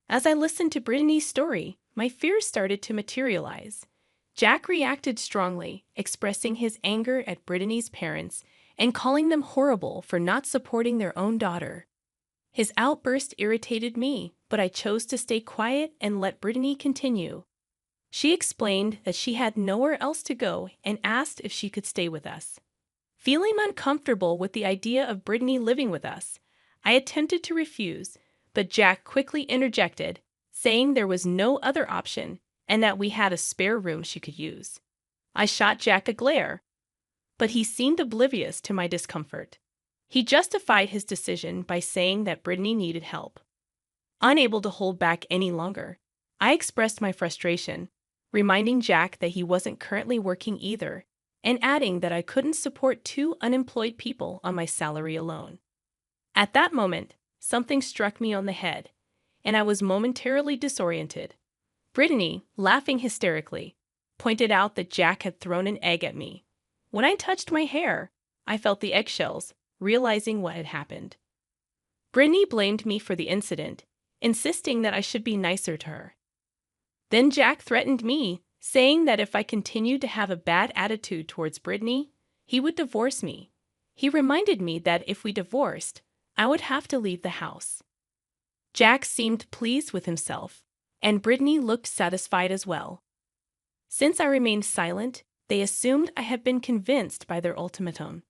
As I listened to Brittany's story, my fears started to materialize. Jack reacted strongly, expressing his anger at Brittany's parents and calling them horrible for not supporting their own daughter. His outburst irritated me, but I chose to stay quiet and let Brittany continue. She explained that she had nowhere else to go and asked if she could stay with us. Feeling uncomfortable with the idea of Brittany living with us, I attempted to refuse, but Jack quickly interjected, saying there was no other option and that we had a spare room she could use. I shot Jack a glare, but he seemed oblivious to my discomfort. He justified his decision by saying that Brittany needed help. Unable to hold back any longer, I expressed my frustration, reminding Jack that he wasn't currently working either, and adding that I couldn't support 2 unemployed people on my salary alone. At that moment, something struck me on the head, and I was momentarily disoriented. Brittany, laughing hysterically, pointed out that Jack had thrown an egg at me. When I touched my hair, I felt the eggshells, realizing what had happened. Brittany blamed me for the incident, insisting that I should be nicer to her. Then Jack threatened me, saying that if I continued to have a bad attitude towards Brittany, he would divorce me. He reminded me that if we divorced, I would have to leave the house. Jack seemed pleased with himself, and Brittany looked satisfied as well. Since I remained silent, they assumed I had been convinced by their ultimatum.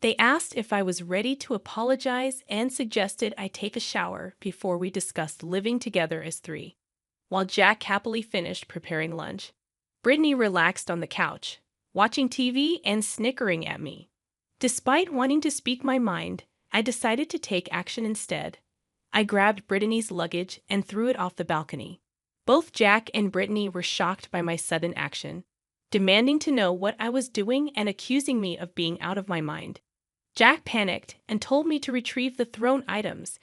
They asked if I was ready to apologize and suggested I take a shower before we discussed living together as 3. While Jack happily finished preparing lunch, Brittany relaxed on the couch, watching TV and snickering at me. Despite wanting to speak my mind, I decided to take action instead. I grabbed Brittany's luggage and threw it off the balcony. Both Jack and Brittany were shocked by my sudden action, demanding to know what I was doing and accusing me of being out of my mind. Jack panicked and told me to retrieve the thrown items,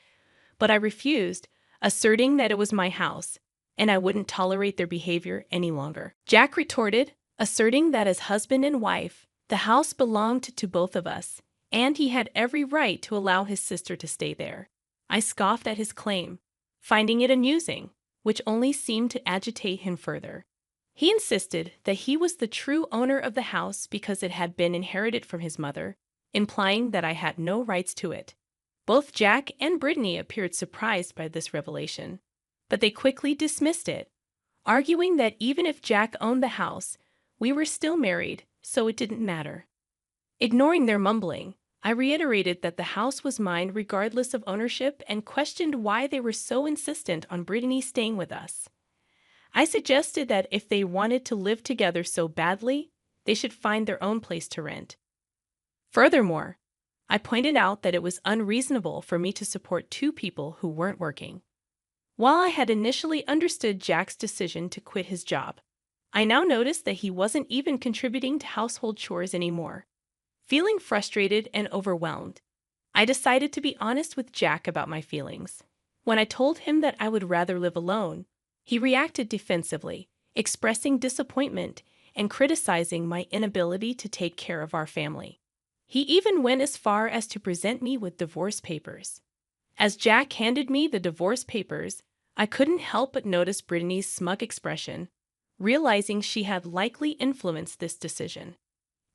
but I refused, asserting that it was my house, and I wouldn't tolerate their behavior any longer. Jack retorted, asserting that as husband and wife, the house belonged to both of us, and he had every right to allow his sister to stay there. I scoffed at his claim, finding it amusing, which only seemed to agitate him further. He insisted that he was the true owner of the house because it had been inherited from his mother, implying that I had no rights to it. Both Jack and Brittany appeared surprised by this revelation, but they quickly dismissed it, arguing that even if Jack owned the house, we were still married, so it didn't matter. Ignoring their mumbling, I reiterated that the house was mine regardless of ownership and questioned why they were so insistent on Brittany staying with us. I suggested that if they wanted to live together so badly, they should find their own place to rent. Furthermore, I pointed out that it was unreasonable for me to support 2 people who weren't working. While I had initially understood Jack's decision to quit his job, I now noticed that he wasn't even contributing to household chores anymore. Feeling frustrated and overwhelmed, I decided to be honest with Jack about my feelings. When I told him that I would rather live alone, he reacted defensively, expressing disappointment and criticizing my inability to take care of our family. He even went as far as to present me with divorce papers. As Jack handed me the divorce papers, I couldn't help but notice Brittany's smug expression, realizing she had likely influenced this decision.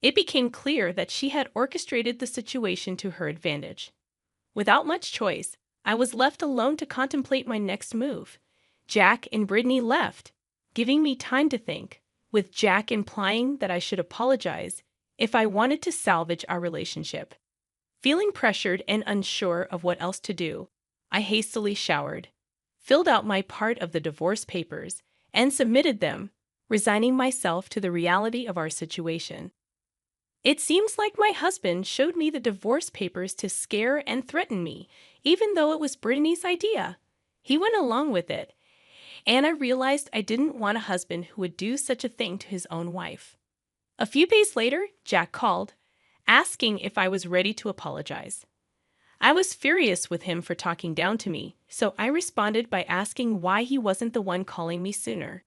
It became clear that she had orchestrated the situation to her advantage. Without much choice, I was left alone to contemplate my next move. Jack and Brittany left, giving me time to think, with Jack implying that I should apologize if I wanted to salvage our relationship. Feeling pressured and unsure of what else to do, I hastily showered, filled out my part of the divorce papers, and submitted them, resigning myself to the reality of our situation. It seems like my husband showed me the divorce papers to scare and threaten me, even though it was Brittany's idea. He went along with it, and I realized I didn't want a husband who would do such a thing to his own wife. A few days later, Jack called, asking if I was ready to apologize. I was furious with him for talking down to me, so I responded by asking why he wasn't the one calling me sooner.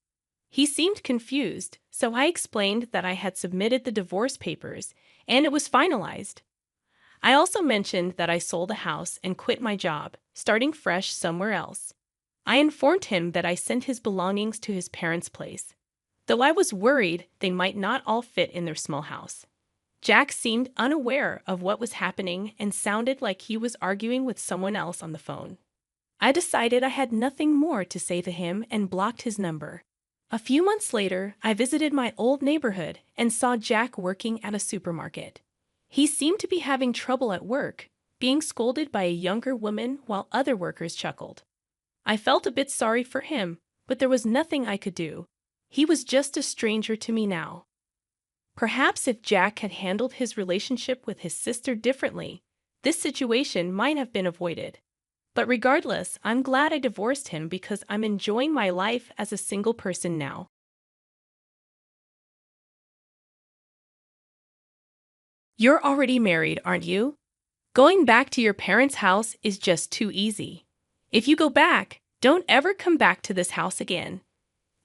He seemed confused, so I explained that I had submitted the divorce papers and it was finalized. I also mentioned that I sold the house and quit my job, starting fresh somewhere else. I informed him that I sent his belongings to his parents' place, though I was worried they might not all fit in their small house. Jack seemed unaware of what was happening and sounded like he was arguing with someone else on the phone. I decided I had nothing more to say to him and blocked his number. A few months later, I visited my old neighborhood and saw Jack working at a supermarket. He seemed to be having trouble at work, being scolded by a younger woman while other workers chuckled. I felt a bit sorry for him, but there was nothing I could do. He was just a stranger to me now. Perhaps if Jack had handled his relationship with his sister differently, this situation might have been avoided. But regardless, I'm glad I divorced him because I'm enjoying my life as a single person now. You're already married, aren't you? Going back to your parents' house is just too easy. If you go back, don't ever come back to this house again.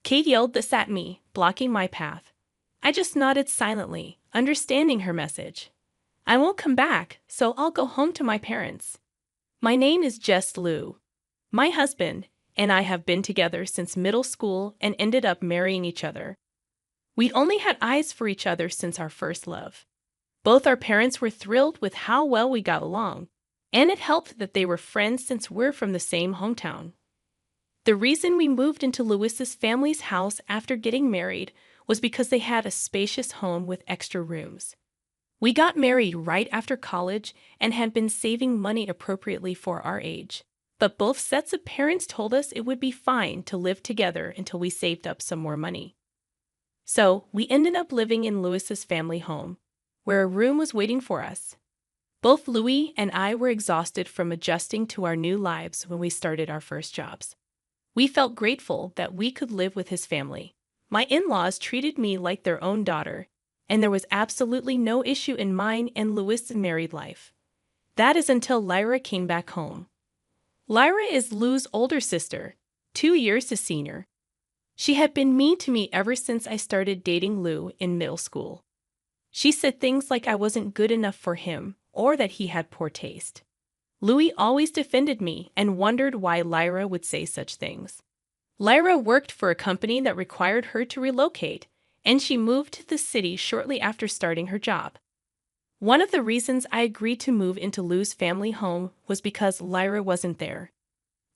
Kate yelled this at me, blocking my path. I just nodded silently, understanding her message. I won't come back, so I'll go home to my parents. My name is Jess Lou. My husband and I have been together since middle school and ended up marrying each other. We'd only had eyes for each other since our first love. Both our parents were thrilled with how well we got along, and it helped that they were friends since we're from the same hometown. The reason we moved into Lewis's family's house after getting married was because they had a spacious home with extra rooms. We got married right after college and had been saving money appropriately for our age, but both sets of parents told us it would be fine to live together until we saved up some more money. So we ended up living in Lewis's family home, where a room was waiting for us. Both Louis and I were exhausted from adjusting to our new lives when we started our first jobs. We felt grateful that we could live with his family. My in-laws treated me like their own daughter, and there was absolutely no issue in mine and Louis' married life. That is until Lyra came back home. Lyra is Lou's older sister, 2 years his senior. She had been mean to me ever since I started dating Lou in middle school. She said things like I wasn't good enough for him or that he had poor taste. Louis always defended me and wondered why Lyra would say such things. Lyra worked for a company that required her to relocate, and she moved to the city shortly after starting her job. One of the reasons I agreed to move into Lou's family home was because Lyra wasn't there.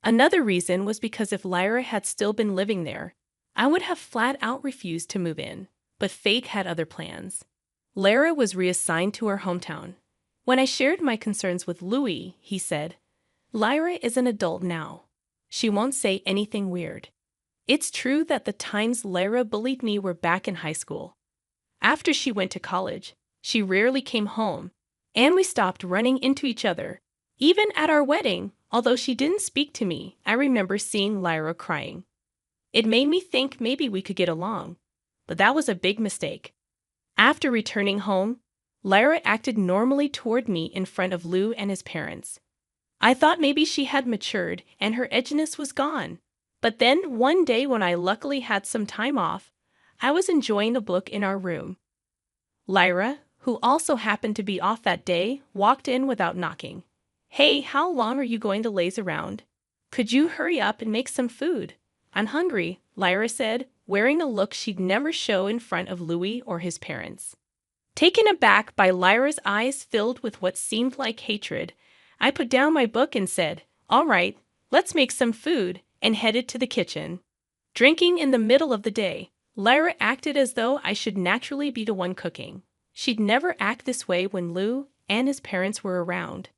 Another reason was because if Lyra had still been living there, I would have flat out refused to move in, but fate had other plans. Lyra was reassigned to her hometown. When I shared my concerns with Louis, he said, "Lyra is an adult now. She won't say anything weird." It's true that the times Lyra bullied me were back in high school. After she went to college, she rarely came home, and we stopped running into each other. Even at our wedding, although she didn't speak to me, I remember seeing Lyra crying. It made me think maybe we could get along, but that was a big mistake. After returning home, Lyra acted normally toward me in front of Lou and his parents. I thought maybe she had matured and her edginess was gone. But then one day when I luckily had some time off, I was enjoying a book in our room. Lyra, who also happened to be off that day, walked in without knocking. "Hey, how long are you going to laze around? Could you hurry up and make some food? I'm hungry," Lyra said, wearing a look she'd never show in front of Louis or his parents. Taken aback by Lyra's eyes filled with what seemed like hatred, I put down my book and said, "All right, let's make some food," and headed to the kitchen. Drinking in the middle of the day, Lyra acted as though I should naturally be the one cooking. She'd never act this way when Lou and his parents were around.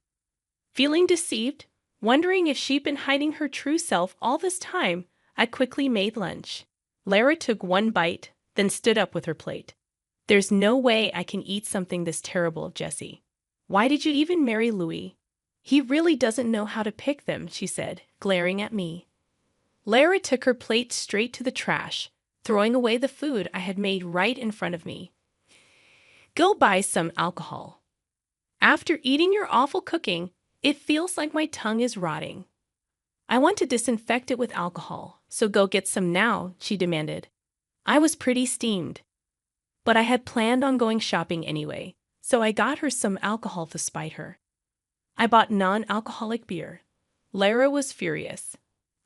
Feeling deceived, wondering if she'd been hiding her true self all this time, I quickly made lunch. Lyra took one bite, then stood up with her plate. "There's no way I can eat something this terrible, Jessie. Why did you even marry Louis? He really doesn't know how to pick them," she said, glaring at me. Lyra took her plate straight to the trash, throwing away the food I had made right in front of me. "Go buy some alcohol. After eating your awful cooking, it feels like my tongue is rotting." "I want to disinfect it with alcohol, so go get some now," she demanded. I was pretty steamed. But I had planned on going shopping anyway, so I got her some alcohol to spite her. I bought non-alcoholic beer. Lyra was furious.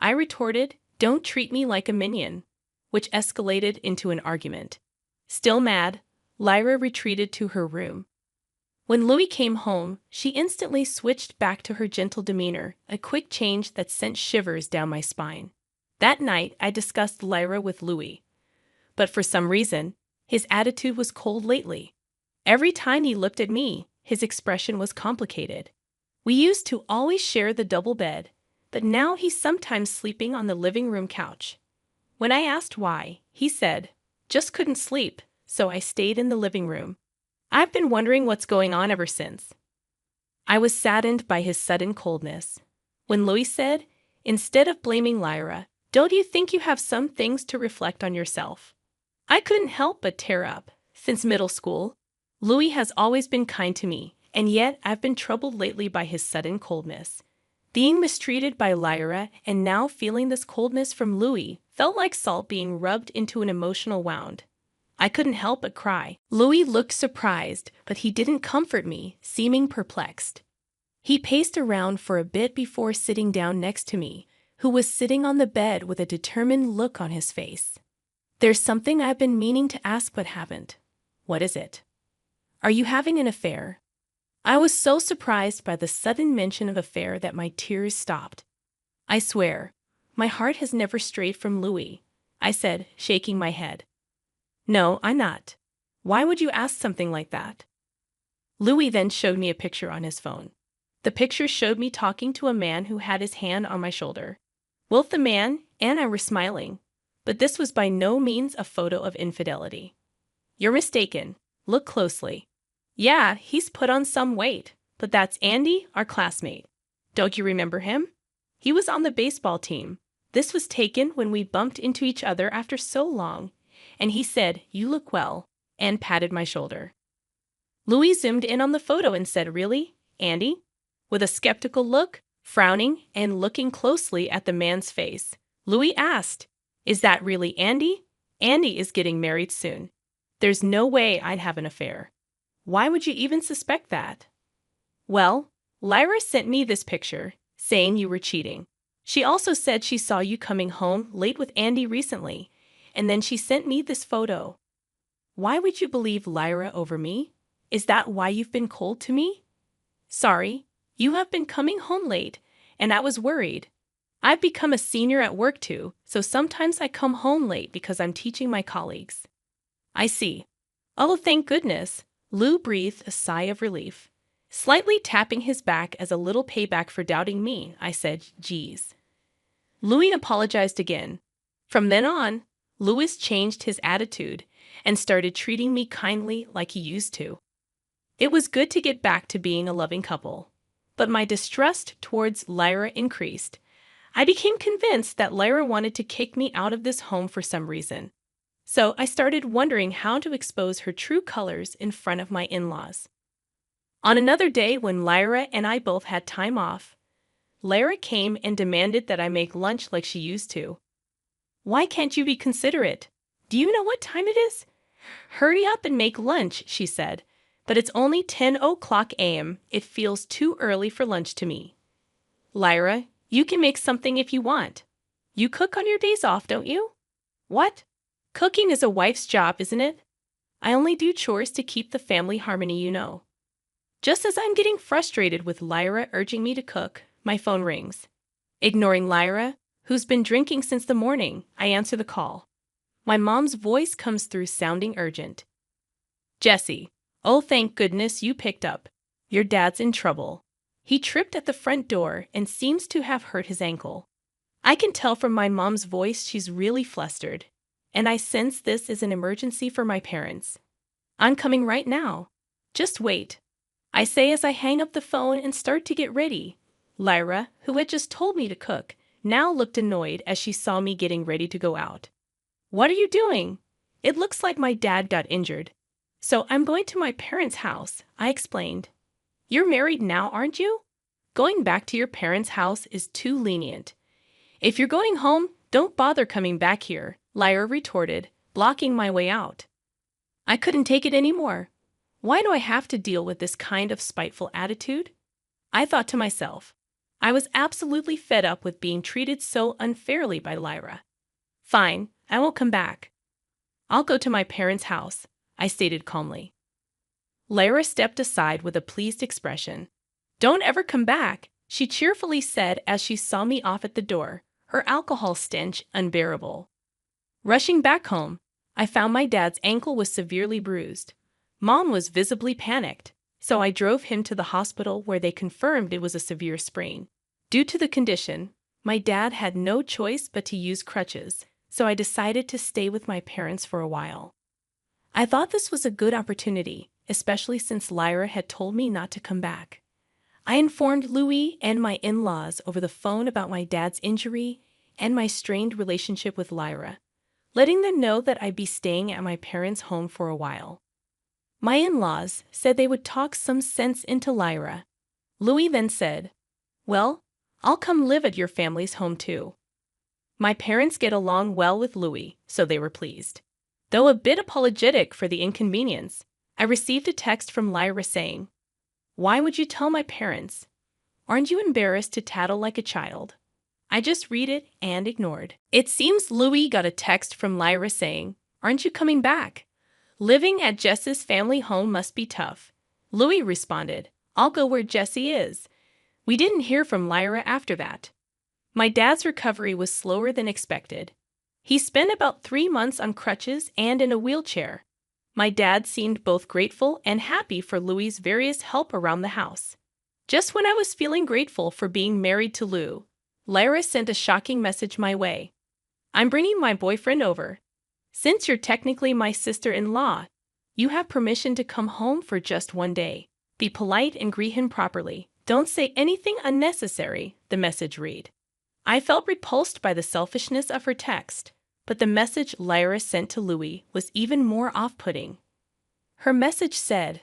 I retorted, "Don't treat me like a minion," which escalated into an argument. Still mad, Lyra retreated to her room. When Louis came home, she instantly switched back to her gentle demeanor, a quick change that sent shivers down my spine. That night, I discussed Lyra with Louis. But for some reason, his attitude was cold lately. Every time he looked at me, his expression was complicated. We used to always share the double bed, but now he's sometimes sleeping on the living room couch. When I asked why, he said, "Just couldn't sleep, so I stayed in the living room." I've been wondering what's going on ever since. I was saddened by his sudden coldness. When Louis said, instead of blaming Lyra, "Don't you think you have some things to reflect on yourself?" I couldn't help but tear up. Since middle school, Louis has always been kind to me, and yet I've been troubled lately by his sudden coldness. Being mistreated by Lyra and now feeling this coldness from Louis felt like salt being rubbed into an emotional wound. I couldn't help but cry. Louis looked surprised, but he didn't comfort me, seeming perplexed. He paced around for a bit before sitting down next to me, who was sitting on the bed with a determined look on his face. "There's something I've been meaning to ask but haven't." "What is it?" "Are you having an affair?" I was so surprised by the sudden mention of affair that my tears stopped. "I swear, my heart has never strayed from Louis," I said, shaking my head. "No, I'm not. Why would you ask something like that?" Louis then showed me a picture on his phone. The picture showed me talking to a man who had his hand on my shoulder. Both the man and I were smiling, but this was by no means a photo of infidelity. "You're mistaken. Look closely. Yeah, he's put on some weight, but that's Andy, our classmate. Don't you remember him? He was on the baseball team. This was taken when we bumped into each other after so long, and he said, 'You look well,' and patted my shoulder." Louis zoomed in on the photo and said, "Really, Andy?" With a skeptical look, frowning, and looking closely at the man's face, Louis asked, "Is that really Andy? Andy is getting married soon. There's no way I'd have an affair." "Why would you even suspect that?" "Well, Lyra sent me this picture, saying you were cheating. She also said she saw you coming home late with Andy recently, and then she sent me this photo." "Why would you believe Lyra over me? Is that why you've been cold to me?" "Sorry, you have been coming home late, and I was worried. I've become a senior at work too, so sometimes I come home late because I'm teaching my colleagues." "I see. Oh, thank goodness." Lou breathed a sigh of relief. Slightly tapping his back as a little payback for doubting me, I said, "Geez." Louis apologized again. From then on, Louis changed his attitude and started treating me kindly like he used to. It was good to get back to being a loving couple. But my distrust towards Lyra increased. I became convinced that Lyra wanted to kick me out of this home for some reason. So I started wondering how to expose her true colors in front of my in-laws. On another day when Lyra and I both had time off, Lyra came and demanded that I make lunch like she used to. "Why can't you be considerate? Do you know what time it is? Hurry up and make lunch," she said. "But it's only 10 o'clock a.m. It feels too early for lunch to me." "Lyra, you can make something if you want. You cook on your days off, don't you?" "What? Cooking is a wife's job, isn't it? I only do chores to keep the family harmony, you know." Just as I'm getting frustrated with Lyra urging me to cook, my phone rings. Ignoring Lyra, who's been drinking since the morning, I answer the call. My mom's voice comes through sounding urgent. "Jesse, oh thank goodness you picked up. Your dad's in trouble. He tripped at the front door and seems to have hurt his ankle." I can tell from my mom's voice she's really flustered, and I sense this is an emergency for my parents. "I'm coming right now. Just wait," I say as I hang up the phone and start to get ready. Lyra, who had just told me to cook, now looked annoyed as she saw me getting ready to go out. "What are you doing?" "It looks like my dad got injured. So I'm going to my parents' house," I explained. "You're married now, aren't you? Going back to your parents' house is too lenient. If you're going home, don't bother coming back here," Lyra retorted, blocking my way out. I couldn't take it anymore. Why do I have to deal with this kind of spiteful attitude? I thought to myself. I was absolutely fed up with being treated so unfairly by Lyra. "Fine, I won't come back. I'll go to my parents' house," I stated calmly. Lyra stepped aside with a pleased expression. "Don't ever come back," she cheerfully said as she saw me off at the door, her alcohol stench unbearable. Rushing back home, I found my dad's ankle was severely bruised. Mom was visibly panicked, so I drove him to the hospital where they confirmed it was a severe sprain. Due to the condition, My dad had no choice but to use crutches, so I decided to stay with my parents for a while. I thought this was a good opportunity, especially since Lyra had told me not to come back. I informed Louis and my in-laws over the phone about my dad's injury and my strained relationship with Lyra, letting them know that I'd be staying at my parents' home for a while. My in-laws said they would talk some sense into Lyra. Louis then said, "Well, I'll come live at your family's home too." My parents get along well with Louis, so they were pleased. Though a bit apologetic for the inconvenience, I received a text from Lyra saying, "Why would you tell my parents? Aren't you embarrassed to tattle like a child?" I just read it and ignored. It seems Louis got a text from Lyra saying, "Aren't you coming back? Living at Jess's family home must be tough." Louis responded, "I'll go where Jessie is." We didn't hear from Lyra after that. My dad's recovery was slower than expected. He spent about 3 months on crutches and in a wheelchair. My dad seemed both grateful and happy for Louis's various help around the house. Just when I was feeling grateful for being married to Lou, Lyra sent a shocking message my way. "I'm bringing my boyfriend over. Since you're technically my sister-in-law, you have permission to come home for just one day. Be polite and greet him properly. Don't say anything unnecessary," the message read. I felt repulsed by the selfishness of her text, but the message Lyra sent to Louis was even more off-putting. Her message said,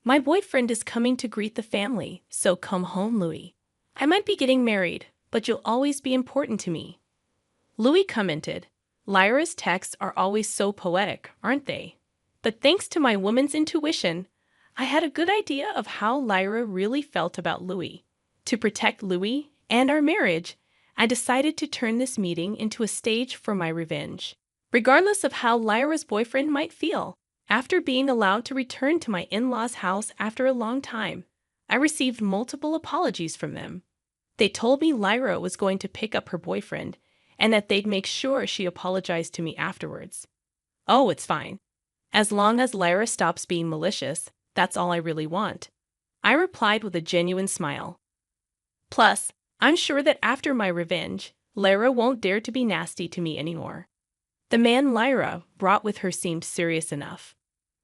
"My boyfriend is coming to greet the family, so come home, Louis. I might be getting married, but you'll always be important to me." Louis commented, "Lyra's texts are always so poetic, aren't they? But thanks to my woman's intuition, I had a good idea of how Lyra really felt about Louis. To protect Louis and our marriage, I decided to turn this meeting into a stage for my revenge. Regardless of how Lyra's boyfriend might feel, after being allowed to return to my in-laws' house after a long time, I received multiple apologies from them. They told me Lyra was going to pick up her boyfriend and that they'd make sure she apologized to me afterwards. "Oh, it's fine. As long as Lyra stops being malicious, that's all I really want," I replied with a genuine smile. Plus, I'm sure that after my revenge, Lyra won't dare to be nasty to me anymore. The man Lyra brought with her seemed serious enough.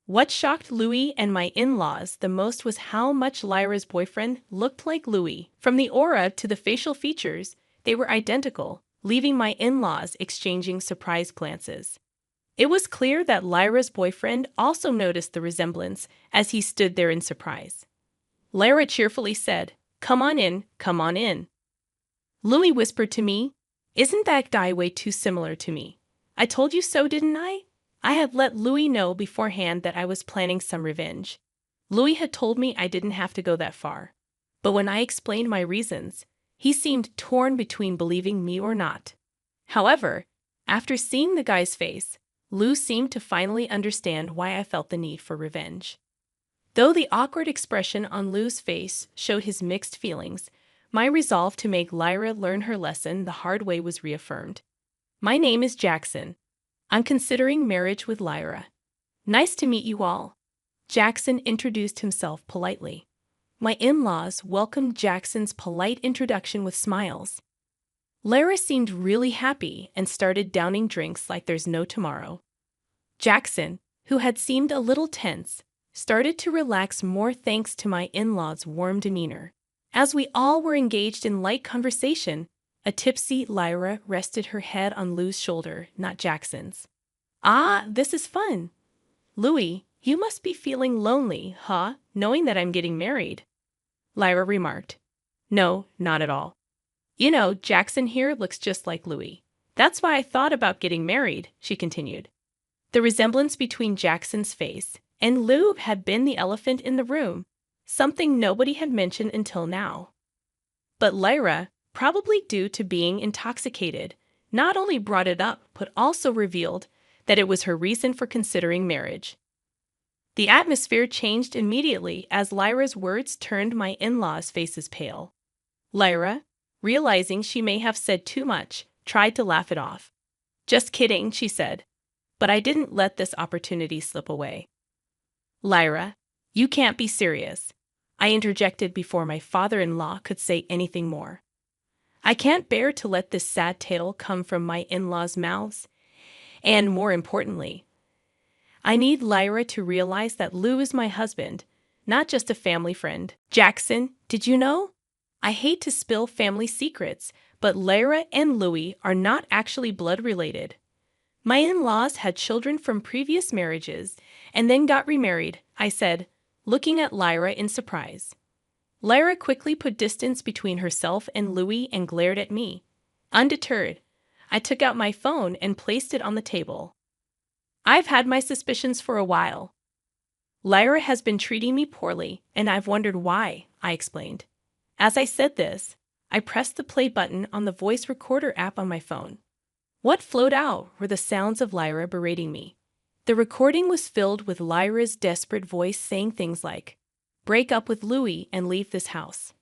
What shocked Louis and my in-laws the most was how much Lyra's boyfriend looked like Louis. From the aura to the facial features, they were identical, leaving my in-laws exchanging surprised glances. It was clear that Lyra's boyfriend also noticed the resemblance as he stood there in surprise. Lyra cheerfully said, "Come on in, come on in." Louis whispered to me, "Isn't that guy way too similar to me? I told you so, didn't I?" I had let Louis know beforehand that I was planning some revenge. Louis had told me I didn't have to go that far. But when I explained my reasons, he seemed torn between believing me or not. However, after seeing the guy's face, Lou seemed to finally understand why I felt the need for revenge. Though the awkward expression on Lou's face showed his mixed feelings, my resolve to make Lyra learn her lesson the hard way was reaffirmed. "My name is Jackson. I'm considering marriage with Lyra. Nice to meet you all." Jackson introduced himself politely. My in-laws welcomed Jackson's polite introduction with smiles. Lyra seemed really happy and started downing drinks like there's no tomorrow. Jackson, who had seemed a little tense, started to relax more thanks to my in-laws' warm demeanor. As we all were engaged in light conversation, a tipsy Lyra rested her head on Lou's shoulder, not Jackson's. "Ah, this is fun. Louis, you must be feeling lonely, huh, knowing that I'm getting married?" Lyra remarked. "No, not at all. You know, Jackson here looks just like Louis. That's why I thought about getting married," she continued. The resemblance between Jackson's face and Lou had been the elephant in the room, something nobody had mentioned until now. But Lyra, probably due to being intoxicated, not only brought it up but also revealed that it was her reason for considering marriage. The atmosphere changed immediately as Lyra's words turned my in-laws' faces pale. Lyra, realizing she may have said too much, tried to laugh it off. "Just kidding," she said, but I didn't let this opportunity slip away. "Lyra, you can't be serious," I interjected before my father-in-law could say anything more. I can't bear to let this sad tale come from my in-laws' mouths. And more importantly, I need Lyra to realize that Lou is my husband, not just a family friend. Jackson, did you know? I hate to spill family secrets, but Lyra and Louie are not actually blood related. My in-laws had children from previous marriages and then got remarried, I said, looking at Lyra in surprise. Lyra quickly put distance between herself and Louie and glared at me. Undeterred, I took out my phone and placed it on the table. I've had my suspicions for a while. Lyra has been treating me poorly, and I've wondered why, I explained. As I said this, I pressed the play button on the voice recorder app on my phone. What flowed out were the sounds of Lyra berating me. The recording was filled with Lyra's desperate voice saying things like, "Break up with Louie and leave this house."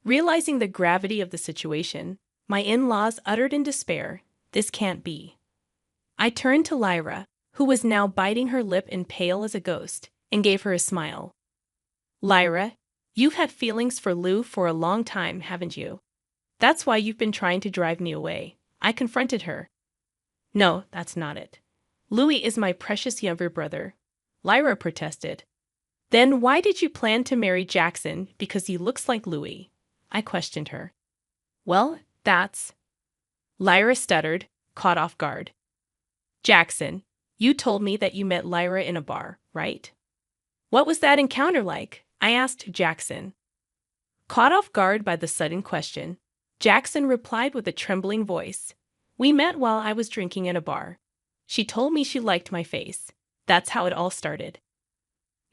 Realizing the gravity of the situation, my in-laws uttered in despair, "This can't be." I turned to Lyra, who was now biting her lip and pale as a ghost, and gave her a smile. "Lyra, you've had feelings for Lou for a long time, haven't you? That's why you've been trying to drive me away," I confronted her. "No, that's not it. Louie is my precious younger brother," Lyra protested. "Then why did you plan to marry Jackson because he looks like Louie?" I questioned her. "Well, that's..." Lyra stuttered, caught off guard. "Jackson, you told me that you met Lyra in a bar, right? What was that encounter like?" I asked Jackson. Caught off guard by the sudden question, Jackson replied with a trembling voice, "We met while I was drinking at a bar. She told me she liked my face. That's how it all started."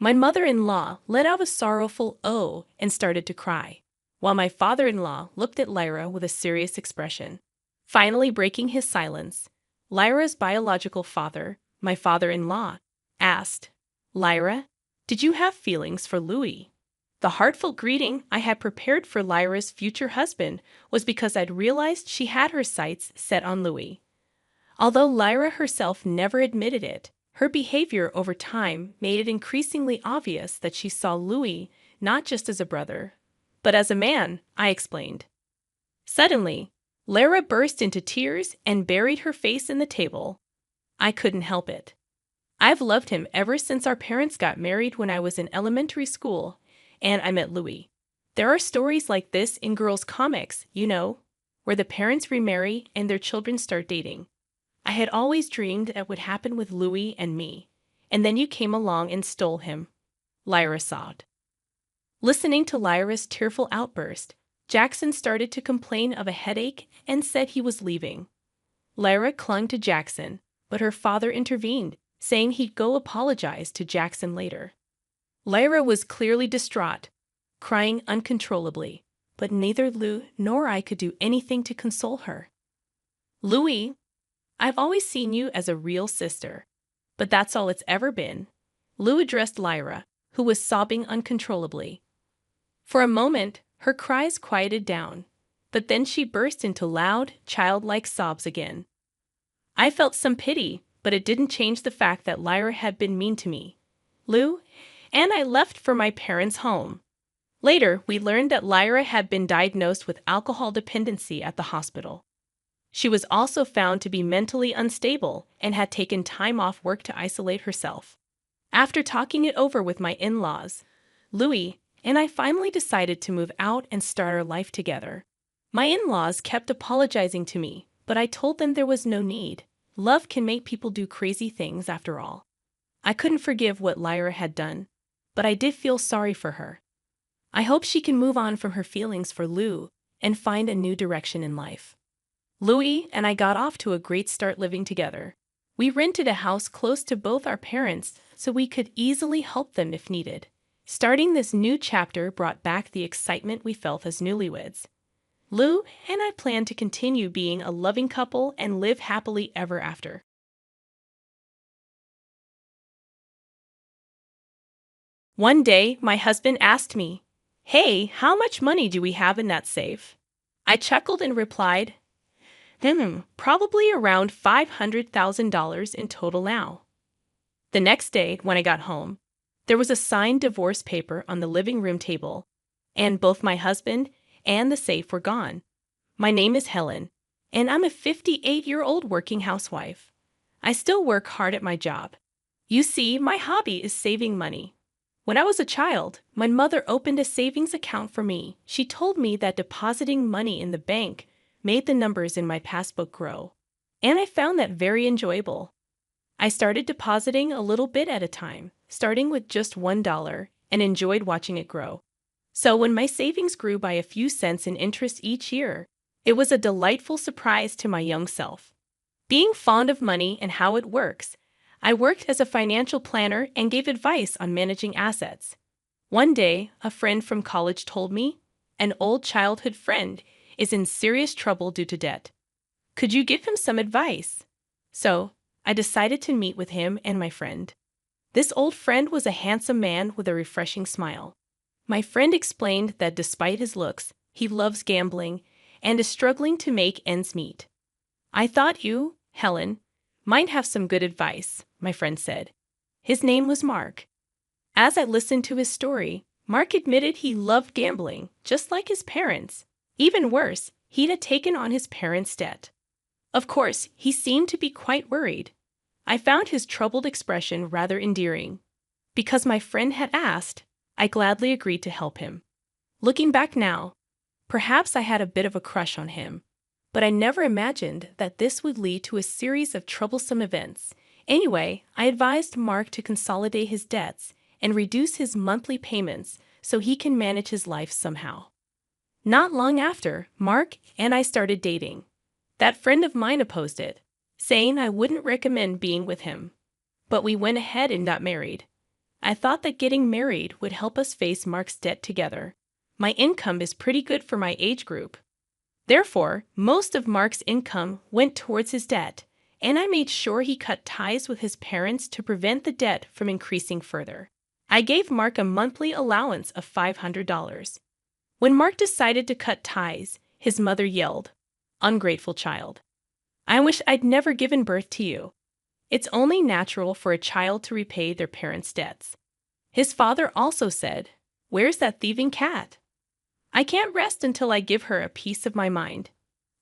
My mother-in-law let out a sorrowful "oh" and started to cry, while my father-in-law looked at Lyra with a serious expression. Finally breaking his silence, Lyra's biological father, my father-in-law, asked, "Lyra, did you have feelings for Louie?" The heartful greeting I had prepared for Lyra's future husband was because I'd realized she had her sights set on Louie. Although Lyra herself never admitted it, her behavior over time made it increasingly obvious that she saw Louie not just as a brother, but as a man, I explained. Suddenly, Lyra burst into tears and buried her face in the table. I couldn't help it. I've loved him ever since our parents got married when I was in elementary school, and I met Louie. There are stories like this in girls' comics, you know, where the parents remarry and their children start dating. I had always dreamed that would happen with Louie and me, and then you came along and stole him. Lyra sobbed. Listening to Lyra's tearful outburst, Jackson started to complain of a headache and said he was leaving. Lyra clung to Jackson, but her father intervened, saying he'd go apologize to Jackson later. Lyra was clearly distraught, crying uncontrollably, but neither Lou nor I could do anything to console her. "Louie, I've always seen you as a real sister, but that's all it's ever been," Lou addressed Lyra, who was sobbing uncontrollably. For a moment, her cries quieted down, but then she burst into loud, childlike sobs again. I felt some pity, but it didn't change the fact that Lyra had been mean to me, Lou, and I left for my parents' home. Later, we learned that Lyra had been diagnosed with alcohol dependency at the hospital. She was also found to be mentally unstable and had taken time off work to isolate herself. After talking it over with my in-laws, Louie and I finally decided to move out and start our life together. My in-laws kept apologizing to me, but I told them there was no need. Love can make people do crazy things after all. I couldn't forgive what Lyra had done, but I did feel sorry for her. I hope she can move on from her feelings for Lou and find a new direction in life. Louie and I got off to a great start living together. We rented a house close to both our parents so we could easily help them if needed. Starting this new chapter brought back the excitement we felt as newlyweds. Lou and I plan to continue being a loving couple and live happily ever after. One day, my husband asked me, "Hey, how much money do we have in that safe?" I chuckled and replied, probably around $500,000 in total now." The next day, when I got home, there was a signed divorce paper on the living room table, and both my husband and the safe were gone. My name is Helen, and I'm a 58-year-old working housewife. I still work hard at my job. You see, my hobby is saving money. When I was a child, my mother opened a savings account for me. She told me that depositing money in the bank made the numbers in my passbook grow, and I found that very enjoyable. I started depositing a little bit at a time, starting with just $1, and enjoyed watching it grow. So when my savings grew by a few cents in interest each year, it was a delightful surprise to my young self. Being fond of money and how it works, I worked as a financial planner and gave advice on managing assets. One day, a friend from college told me, an old childhood friend is in serious trouble due to debt. Could you give him some advice? So, I decided to meet with him and my friend. This old friend was a handsome man with a refreshing smile. My friend explained that despite his looks, he loves gambling and is struggling to make ends meet. I thought you, Helen, might have some good advice, my friend said. His name was Mark. As I listened to his story, Mark admitted he loved gambling, just like his parents. Even worse, he had taken on his parents' debt. Of course, he seemed to be quite worried. I found his troubled expression rather endearing. Because my friend had asked, I gladly agreed to help him. Looking back now, perhaps I had a bit of a crush on him, but I never imagined that this would lead to a series of troublesome events. Anyway, I advised Mark to consolidate his debts and reduce his monthly payments so he can manage his life somehow. Not long after, Mark and I started dating. That friend of mine opposed it, saying I wouldn't recommend being with him. But we went ahead and got married. I thought that getting married would help us face Mark's debt together. My income is pretty good for my age group. Therefore, most of Mark's income went towards his debt, and I made sure he cut ties with his parents to prevent the debt from increasing further. I gave Mark a monthly allowance of $500. When Mark decided to cut ties, his mother yelled, "Ungrateful child. I wish I'd never given birth to you." It's only natural for a child to repay their parents' debts. His father also said, "Where's that thieving cat? I can't rest until I give her a piece of my mind.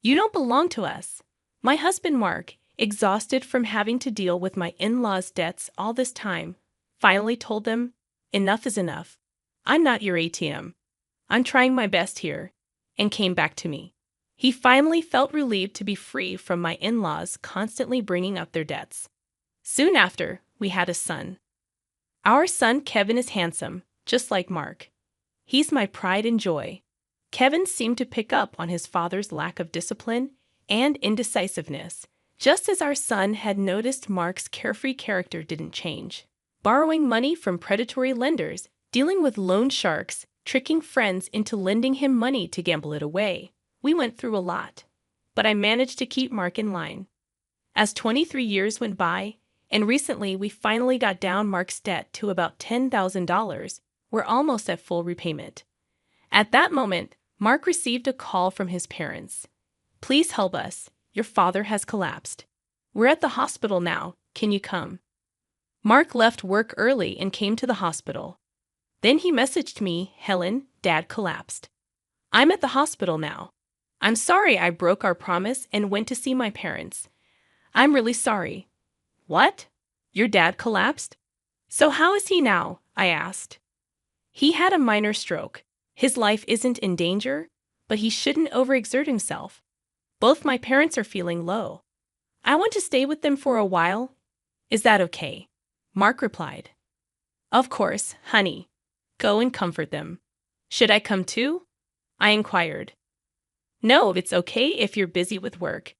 You don't belong to us." My husband Mark, exhausted from having to deal with my in-laws' debts all this time, finally told them, "Enough is enough. I'm not your ATM. I'm trying my best here," and came back to me. He finally felt relieved to be free from my in-laws constantly bringing up their debts. Soon after, we had a son. Our son Kevin is handsome, just like Mark. He's my pride and joy. Kevin seemed to pick up on his father's lack of discipline and indecisiveness, just as our son had noticed Mark's carefree character didn't change. Borrowing money from predatory lenders, dealing with loan sharks, tricking friends into lending him money to gamble it away. We went through a lot, but I managed to keep Mark in line. As 23 years went by, and recently we finally got down Mark's debt to about $10,000, we're almost at full repayment. At that moment, Mark received a call from his parents. "Please help us. Your father has collapsed. We're at the hospital now. Can you come?" Mark left work early and came to the hospital. Then he messaged me, "Helen, Dad collapsed. I'm at the hospital now. I'm sorry I broke our promise and went to see my parents. I'm really sorry." "What? Your dad collapsed? So how is he now?" I asked. "He had a minor stroke. His life isn't in danger, but he shouldn't overexert himself. Both my parents are feeling low. I want to stay with them for a while. Is that okay?" Mark replied. "Of course, honey. Go and comfort them." "Should I come too?" I inquired. "No, it's okay if you're busy with work,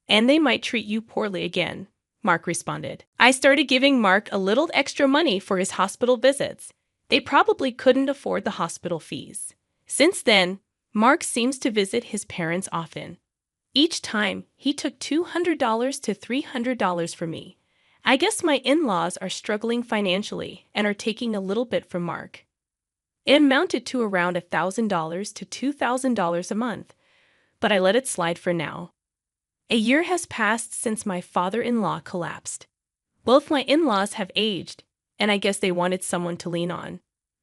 and they might treat you poorly again," Mark responded. I started giving Mark a little extra money for his hospital visits. They probably couldn't afford the hospital fees. Since then, Mark seems to visit his parents often. Each time, he took $200 to $300 from me. I guess my in-laws are struggling financially and are taking a little bit from Mark. It amounted to around $1,000 to $2,000 a month, but I let it slide for now. A year has passed since my father-in-law collapsed. Both my in-laws have aged, and I guess they wanted someone to lean on.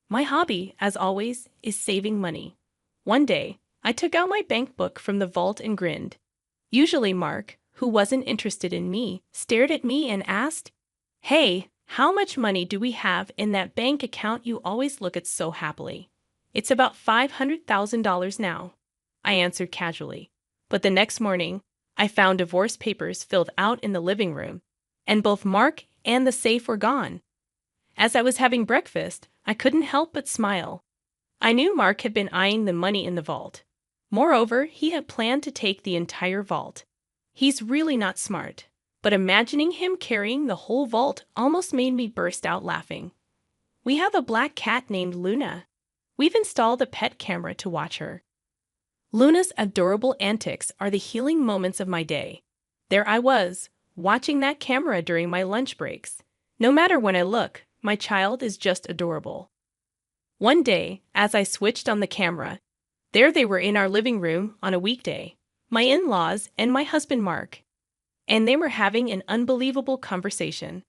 My hobby, as always, is saving money. One day, I took out my bank book from the vault and grinned. Usually Mark, who wasn't interested in me, stared at me and asked, "Hey, how much money do we have in that bank account you always look at so happily?" "It's about $500,000 now," I answered casually. But the next morning, I found divorce papers filled out in the living room, and both Mark and the safe were gone. As I was having breakfast, I couldn't help but smile. I knew Mark had been eyeing the money in the vault. Moreover, he had planned to take the entire vault. He's really not smart, but imagining him carrying the whole vault almost made me burst out laughing. We have a black cat named Luna. We've installed a pet camera to watch her. Luna's adorable antics are the healing moments of my day. There I was, watching that camera during my lunch breaks. No matter when I look, my child is just adorable. One day, as I switched on the camera, there they were in our living room on a weekday, my in-laws and my husband Mark. And they were having an unbelievable conversation.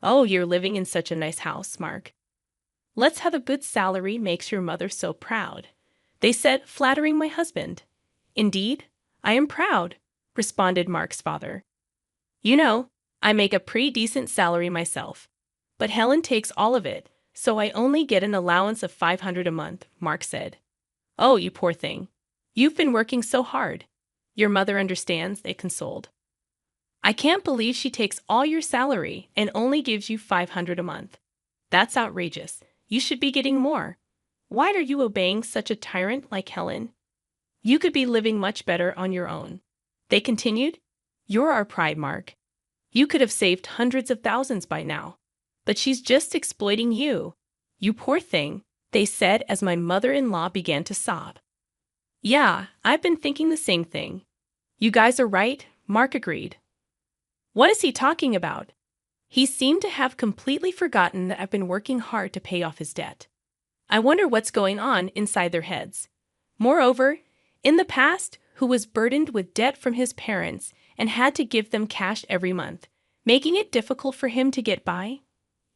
"Oh, you're living in such a nice house, Mark. Let's have a good salary makes your mother so proud," they said, flattering my husband. "Indeed, I am proud," responded Mark's father. "You know, I make a pretty decent salary myself. But Helen takes all of it, so I only get an allowance of $500 a month," Mark said. "Oh, you poor thing. You've been working so hard." "Your mother understands," they consoled. "I can't believe she takes all your salary and only gives you $500 a month. That's outrageous. You should be getting more. Why are you obeying such a tyrant like Helen? You could be living much better on your own." They continued, "You're our pride, Mark. You could have saved hundreds of thousands by now. But she's just exploiting you. You poor thing," they said as my mother-in-law began to sob. "Yeah, I've been thinking the same thing." "You guys are right," Mark agreed. "What is he talking about?" He seemed to have completely forgotten that I've been working hard to pay off his debt. I wonder what's going on inside their heads. Moreover, in the past, who was burdened with debt from his parents and had to give them cash every month, making it difficult for him to get by?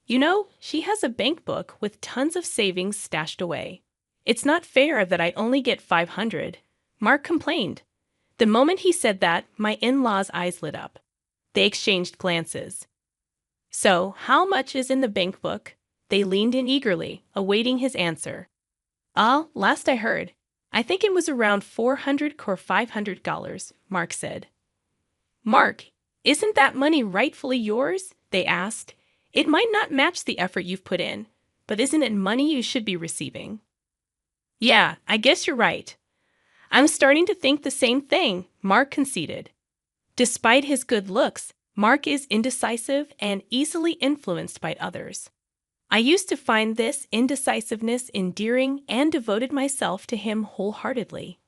"You know, she has a bank book with tons of savings stashed away. It's not fair that I only get $500, Mark complained. The moment he said that, my in-laws' eyes lit up. They exchanged glances. "So, how much is in the bank book?" They leaned in eagerly, awaiting his answer. Last I heard, I think it was around $400 or $500, Mark said. "Mark, isn't that money rightfully yours?" they asked. "It might not match the effort you've put in, but isn't it money you should be receiving?" "Yeah, I guess you're right. I'm starting to think the same thing," Mark conceded. Despite his good looks, Mark is indecisive and easily influenced by others. I used to find this indecisiveness endearing and devoted myself to him wholeheartedly.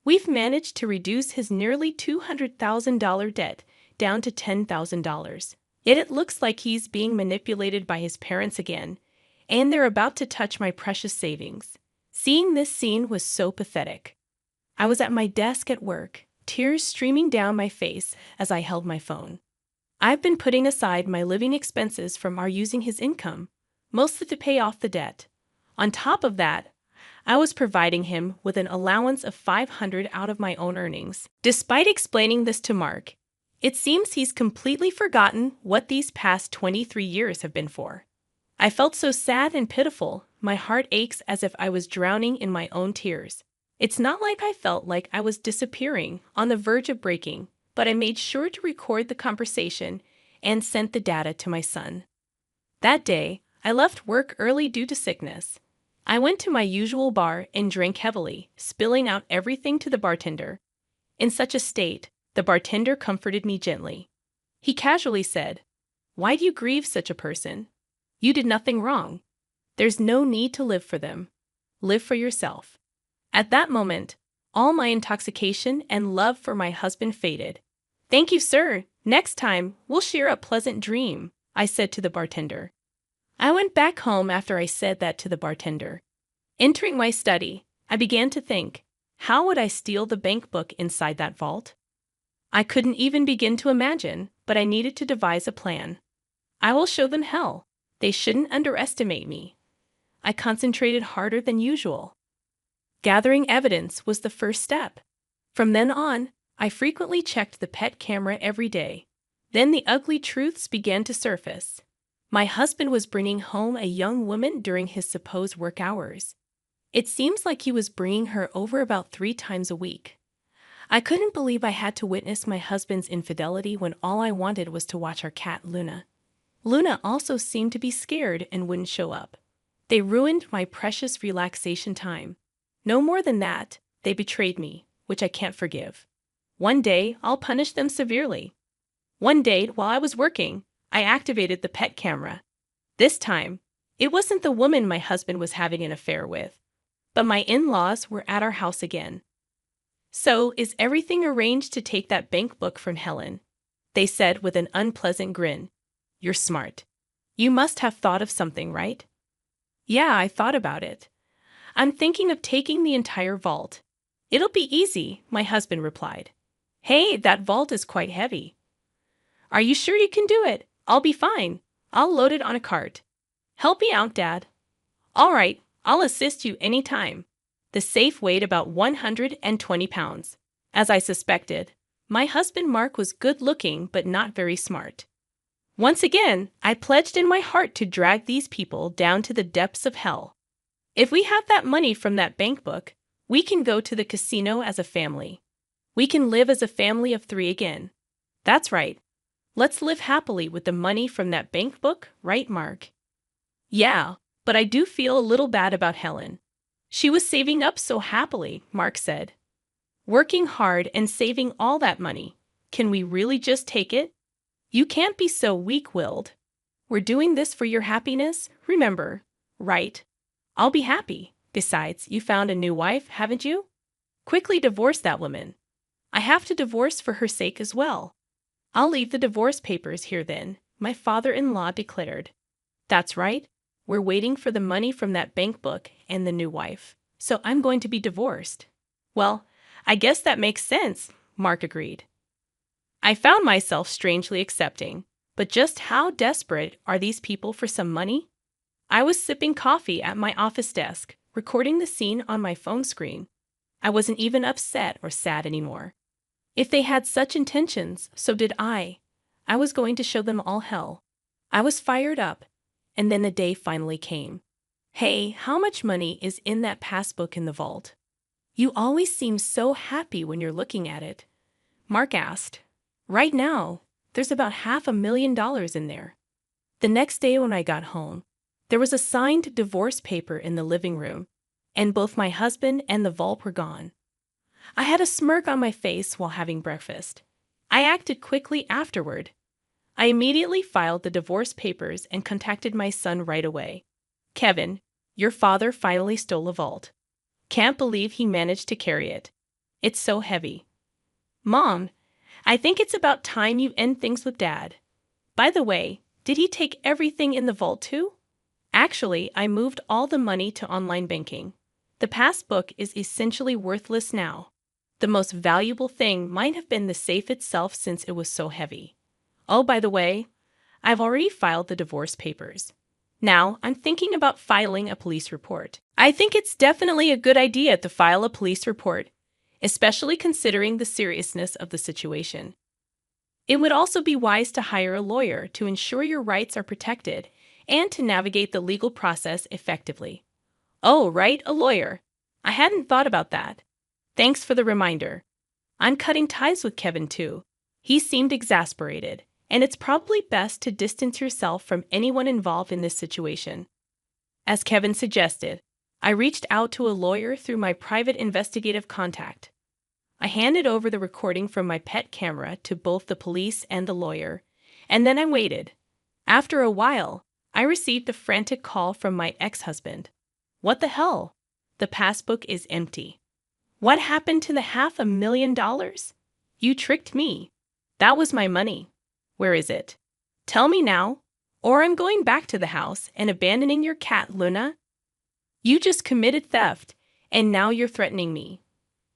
We've managed to reduce his nearly $200,000 debt down to $10,000. Yet it looks like he's being manipulated by his parents again, and they're about to touch my precious savings. Seeing this scene was so pathetic. I was at my desk at work, tears streaming down my face as I held my phone. I've been putting aside my living expenses from our using his income, mostly to pay off the debt. On top of that, I was providing him with an allowance of $500 out of my own earnings. Despite explaining this to Mark, it seems he's completely forgotten what these past 23 years have been for. I felt so sad and pitiful, my heart aches as if I was drowning in my own tears. It's not like I felt like I was disappearing, on the verge of breaking, but I made sure to record the conversation and sent the data to my son. That day, I left work early due to sickness. I went to my usual bar and drank heavily, spilling out everything to the bartender. In such a state, the bartender comforted me gently. He casually said, "Why do you grieve such a person? You did nothing wrong. There's no need to live for them. Live for yourself." At that moment, all my intoxication and love for my husband faded. "Thank you, sir. Next time, we'll share a pleasant dream," I said to the bartender. I went back home after I said that to the bartender. Entering my study, I began to think, how would I steal the bank book inside that vault? I couldn't even begin to imagine, but I needed to devise a plan. I will show them hell. They shouldn't underestimate me. I concentrated harder than usual. Gathering evidence was the first step. From then on, I frequently checked the pet camera every day. Then the ugly truths began to surface. My husband was bringing home a young woman during his supposed work hours. It seems like he was bringing her over about 3 times a week. I couldn't believe I had to witness my husband's infidelity when all I wanted was to watch our cat, Luna. Luna also seemed to be scared and wouldn't show up. They ruined my precious relaxation time. No more than that, they betrayed me, which I can't forgive. One day, I'll punish them severely. One day, while I was working, I activated the pet camera. This time, it wasn't the woman my husband was having an affair with, but my in-laws were at our house again. "So, is everything arranged to take that bank book from Helen?" they said with an unpleasant grin. "You're smart. You must have thought of something, right?" "Yeah, I thought about it. I'm thinking of taking the entire vault." "It'll be easy," my husband replied. "Hey, that vault is quite heavy." "Are you sure you can do it? I'll be fine. I'll load it on a cart." "Help me out, Dad." "All right, I'll assist you any time." The safe weighed about 120 pounds. As I suspected, my husband Mark was good-looking but not very smart. Once again, I pledged in my heart to drag these people down to the depths of hell. If we have that money from that bank book, we can go to the casino as a family. We can live as a family of 3 again. That's right. Let's live happily with the money from that bank book, right, Mark? "Yeah, but I do feel a little bad about Helen. She was saving up so happily," Mark said. "Working hard and saving all that money. Can we really just take it? You can't be so weak-willed. We're doing this for your happiness, remember, right? I'll be happy. Besides, you found a new wife, haven't you? Quickly divorce that woman. I have to divorce for her sake as well." "I'll leave the divorce papers here then," my father-in-law declared. "That's right. We're waiting for the money from that bank book and the new wife. So I'm going to be divorced." "Well, I guess that makes sense," Mark agreed. I found myself strangely accepting. But just how desperate are these people for some money? I was sipping coffee at my office desk, recording the scene on my phone screen. I wasn't even upset or sad anymore. If they had such intentions, so did I. I was going to show them all hell. I was fired up, and then the day finally came. "Hey, how much money is in that passbook in the vault?" "You always seem so happy when you're looking at it," Mark asked. "Right now, there's about $500,000 in there." The next day when I got home, there was a signed divorce paper in the living room, and both my husband and the vault were gone. I had a smirk on my face while having breakfast. I acted quickly afterward. I immediately filed the divorce papers and contacted my son right away. "Kevin, your father finally stole a vault. Can't believe he managed to carry it. It's so heavy." "Mom, I think it's about time you end things with Dad. By the way, did he take everything in the vault too?" "Actually, I moved all the money to online banking. The passbook is essentially worthless now. The most valuable thing might have been the safe itself since it was so heavy. Oh, by the way, I've already filed the divorce papers. Now, I'm thinking about filing a police report. I think it's definitely a good idea to file a police report, especially considering the seriousness of the situation. It would also be wise to hire a lawyer to ensure your rights are protected and to navigate the legal process effectively." "Oh, right, a lawyer. I hadn't thought about that. Thanks for the reminder. I'm cutting ties with Kevin too. He seemed exasperated, and it's probably best to distance yourself from anyone involved in this situation." As Kevin suggested, I reached out to a lawyer through my private investigative contact. I handed over the recording from my pet camera to both the police and the lawyer, and then I waited. After a while, I received a frantic call from my ex-husband. "What the hell? The passbook is empty. What happened to the $500,000? You tricked me. That was my money. Where is it? Tell me now, or I'm going back to the house and abandoning your cat, Luna. You just committed theft, and now you're threatening me.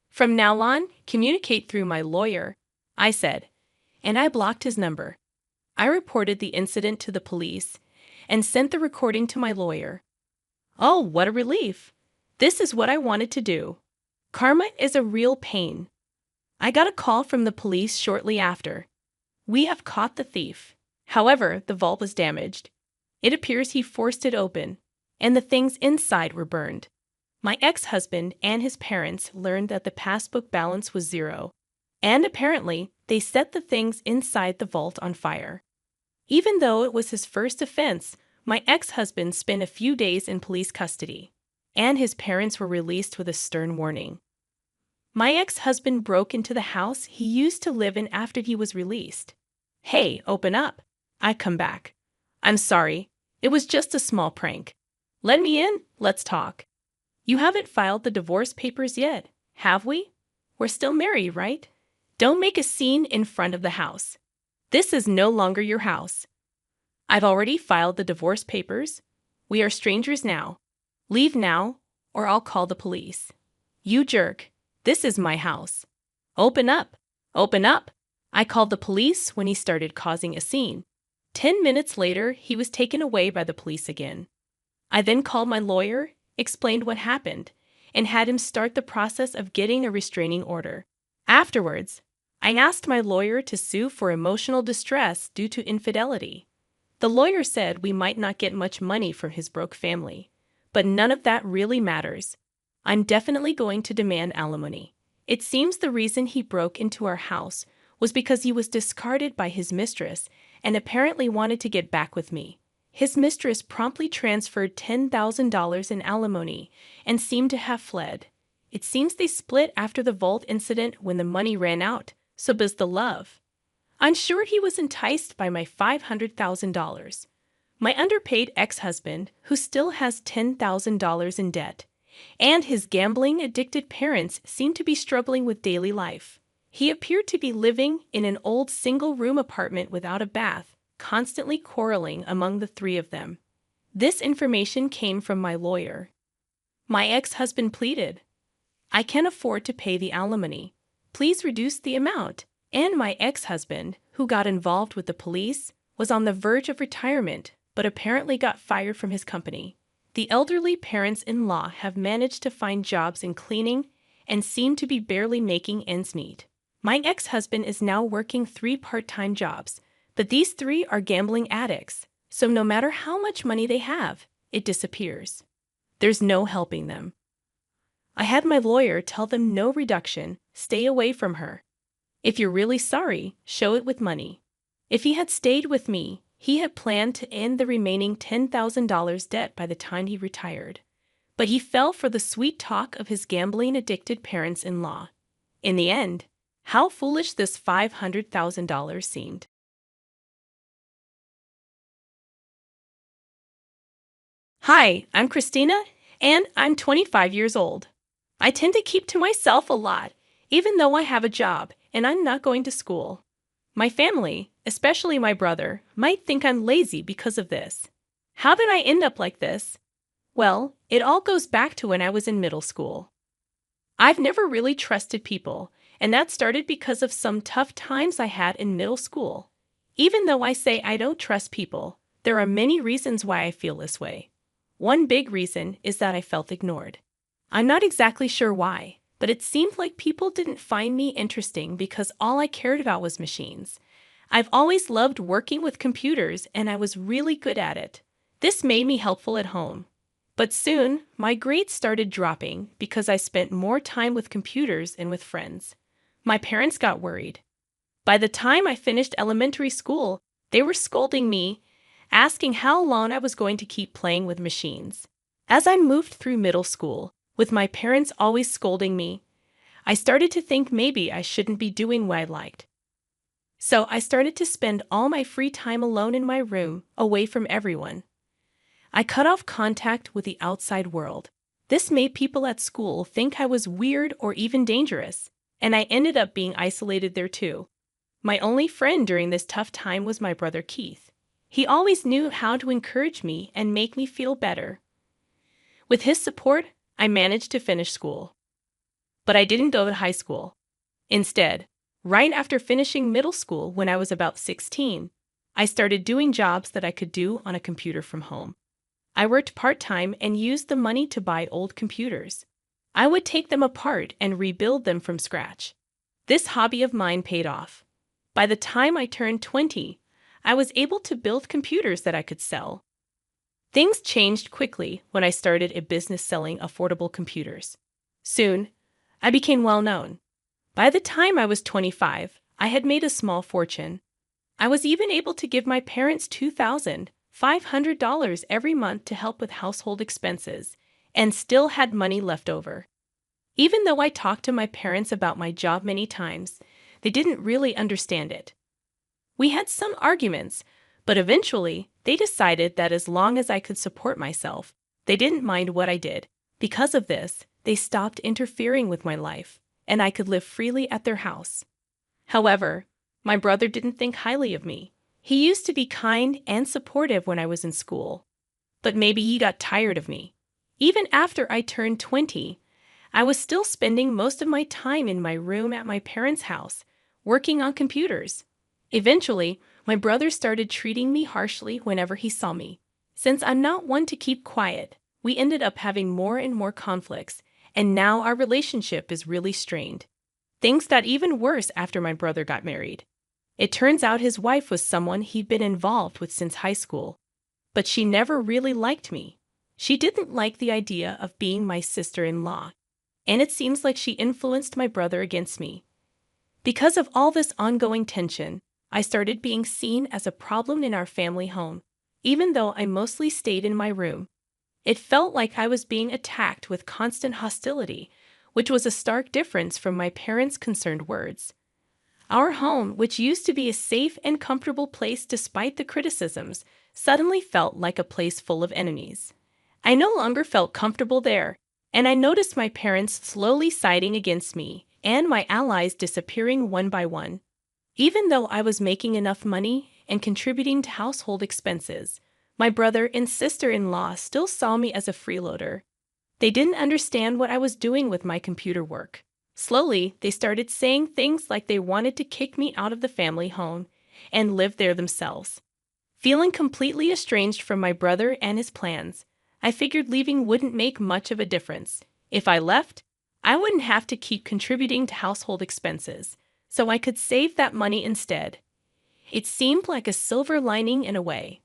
From now on, communicate through my lawyer," I said, and I blocked his number. I reported the incident to the police and sent the recording to my lawyer. "Oh, what a relief. This is what I wanted to do. Karma is a real pain. I got a call from the police shortly after. We have caught the thief. However, the vault was damaged. It appears he forced it open, and the things inside were burned. My ex-husband and his parents learned that the passbook balance was 0, and apparently they set the things inside the vault on fire. Even though it was his first offense, my ex-husband spent a few days in police custody, and his parents were released with a stern warning. My ex-husband broke into the house he used to live in after he was released. Hey, open up. I come back. I'm sorry. It was just a small prank. Let me in. Let's talk. You haven't filed the divorce papers yet, have we? We're still married, right? Don't make a scene in front of the house. This is no longer your house. I've already filed the divorce papers. We are strangers now. Leave now, or I'll call the police. You jerk. This is my house. Open up. Open up. I called the police when he started causing a scene. 10 minutes later, he was taken away by the police again. I then called my lawyer, explained what happened, and had him start the process of getting a restraining order. Afterwards, I asked my lawyer to sue for emotional distress due to infidelity. The lawyer said we might not get much money from his broke family, but none of that really matters. I'm definitely going to demand alimony. It seems the reason he broke into our house was because he was discarded by his mistress and apparently wanted to get back with me. His mistress promptly transferred $10,000 in alimony and seemed to have fled. It seems they split after the vault incident when the money ran out, so was the love. I'm sure he was enticed by my $500,000. My underpaid ex-husband, who still has $10,000 in debt, and his gambling-addicted parents seem to be struggling with daily life. He appeared to be living in an old single-room apartment without a bath, constantly quarreling among the three of them. This information came from my lawyer. My ex-husband pleaded, I can't afford to pay the alimony. Please reduce the amount. And my ex-husband, who got involved with the police, was on the verge of retirement, but apparently got fired from his company. The elderly parents-in-law have managed to find jobs in cleaning and seem to be barely making ends meet. My ex-husband is now working 3 part-time jobs, but these 3 are gambling addicts, so no matter how much money they have, it disappears. There's no helping them. I had my lawyer tell them no reduction, stay away from her. If you're really sorry, show it with money. If he had stayed with me, he had planned to end the remaining $10,000 debt by the time he retired. But he fell for the sweet talk of his gambling-addicted parents-in-law. In the end, how foolish this $500,000 seemed. Hi, I'm Christina, and I'm 25 years old. I tend to keep to myself a lot, even though I have a job and I'm not going to school. My family, especially my brother, might think I'm lazy because of this. How did I end up like this? Well, it all goes back to when I was in middle school. I've never really trusted people, and that started because of some tough times I had in middle school. Even though I say I don't trust people, there are many reasons why I feel this way. One big reason is that I felt ignored. I'm not exactly sure why, but it seemed like people didn't find me interesting because all I cared about was machines. I've always loved working with computers, and I was really good at it. This made me helpful at home. But soon, my grades started dropping because I spent more time with computers and with friends. My parents got worried. By the time I finished elementary school, they were scolding me, asking how long I was going to keep playing with machines. As I moved through middle school, with my parents always scolding me, I started to think maybe I shouldn't be doing what I liked. So I started to spend all my free time alone in my room, away from everyone. I cut off contact with the outside world. This made people at school think I was weird or even dangerous, and I ended up being isolated there too. My only friend during this tough time was my brother Keith. He always knew how to encourage me and make me feel better. With his support, I managed to finish school. But I didn't go to high school. Instead, right after finishing middle school when I was about 16, I started doing jobs that I could do on a computer from home. I worked part-time and used the money to buy old computers. I would take them apart and rebuild them from scratch. This hobby of mine paid off. By the time I turned 20, I was able to build computers that I could sell. Things changed quickly when I started a business selling affordable computers. Soon, I became well known. By the time I was 25, I had made a small fortune. I was even able to give my parents $2,500 every month to help with household expenses, and still had money left over. Even though I talked to my parents about my job many times, they didn't really understand it. We had some arguments, but eventually they decided that as long as I could support myself, they didn't mind what I did. Because of this, they stopped interfering with my life, and I could live freely at their house. However, my brother didn't think highly of me. He used to be kind and supportive when I was in school, but maybe he got tired of me. Even after I turned 20, I was still spending most of my time in my room at my parents' house, working on computers. Eventually, my brother started treating me harshly whenever he saw me. Since I'm not one to keep quiet, we ended up having more and more conflicts, and now our relationship is really strained. Things got even worse after my brother got married. It turns out his wife was someone he'd been involved with since high school, but she never really liked me. She didn't like the idea of being my sister-in-law, and it seems like she influenced my brother against me. Because of all this ongoing tension, I started being seen as a problem in our family home. Even though I mostly stayed in my room, it felt like I was being attacked with constant hostility, which was a stark difference from my parents' concerned words. Our home, which used to be a safe and comfortable place despite the criticisms, suddenly felt like a place full of enemies. I no longer felt comfortable there, and I noticed my parents slowly siding against me and my allies disappearing one by one. Even though I was making enough money and contributing to household expenses, my brother and sister-in-law still saw me as a freeloader. They didn't understand what I was doing with my computer work. Slowly, they started saying things like they wanted to kick me out of the family home and live there themselves. Feeling completely estranged from my brother and his plans, I figured leaving wouldn't make much of a difference. If I left, I wouldn't have to keep contributing to household expenses, so I could save that money instead. It seemed like a silver lining in a way.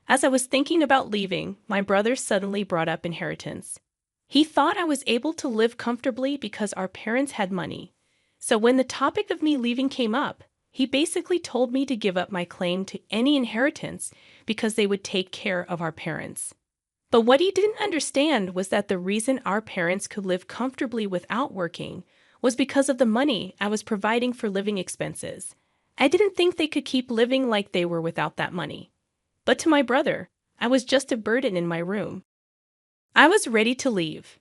As I was thinking about leaving, my brother suddenly brought up inheritance. He thought I was able to live comfortably because our parents had money. So when the topic of me leaving came up, he basically told me to give up my claim to any inheritance because they would take care of our parents. But what he didn't understand was that the reason our parents could live comfortably without working was because of the money I was providing for living expenses. I didn't think they could keep living like they were without that money. But to my brother, I was just a burden in my room. I was ready to leave,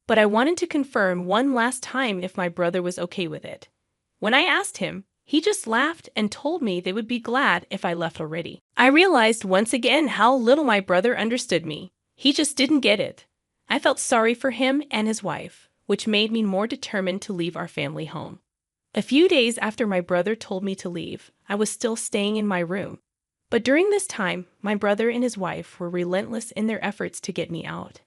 but I wanted to confirm one last time if my brother was okay with it. When I asked him, he just laughed and told me they would be glad if I left already. I realized once again how little my brother understood me. He just didn't get it. I felt sorry for him and his wife, which made me more determined to leave our family home. A few days after my brother told me to leave, I was still staying in my room. But during this time, my brother and his wife were relentless in their efforts to get me out.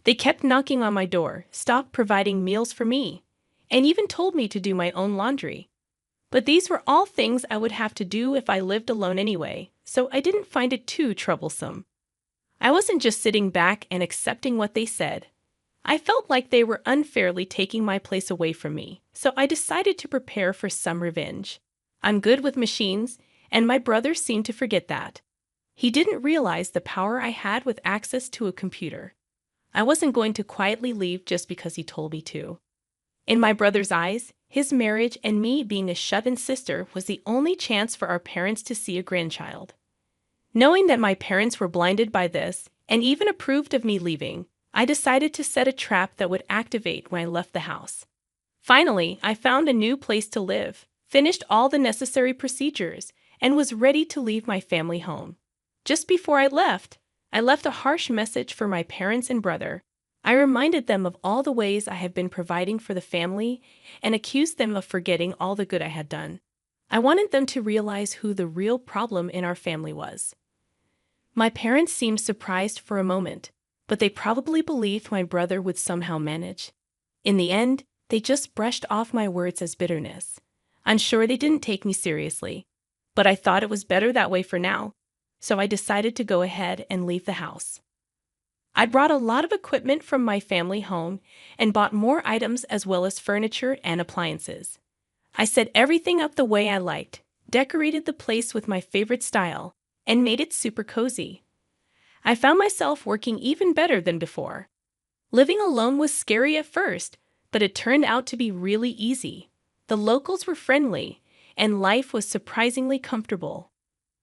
They kept knocking on my door, stopped providing meals for me, and even told me to do my own laundry. But these were all things I would have to do if I lived alone anyway, so I didn't find it too troublesome. I wasn't just sitting back and accepting what they said. I felt like they were unfairly taking my place away from me, so I decided to prepare for some revenge. I'm good with machines, and my brother seemed to forget that. He didn't realize the power I had with access to a computer. I wasn't going to quietly leave just because he told me to. In my brother's eyes, his marriage and me being a shut-in sister was the only chance for our parents to see a grandchild. Knowing that my parents were blinded by this and even approved of me leaving, I decided to set a trap that would activate when I left the house. Finally, I found a new place to live, finished all the necessary procedures, and was ready to leave my family home. Just before I left a harsh message for my parents and brother. I reminded them of all the ways I have been providing for the family and accused them of forgetting all the good I had done. I wanted them to realize who the real problem in our family was. My parents seemed surprised for a moment, but they probably believed my brother would somehow manage. In the end, they just brushed off my words as bitterness. I'm sure they didn't take me seriously, but I thought it was better that way for now, so I decided to go ahead and leave the house. I brought a lot of equipment from my family home and bought more items as well as furniture and appliances. I set everything up the way I liked, decorated the place with my favorite style, and made it super cozy. I found myself working even better than before. Living alone was scary at first, but it turned out to be really easy. The locals were friendly, and life was surprisingly comfortable.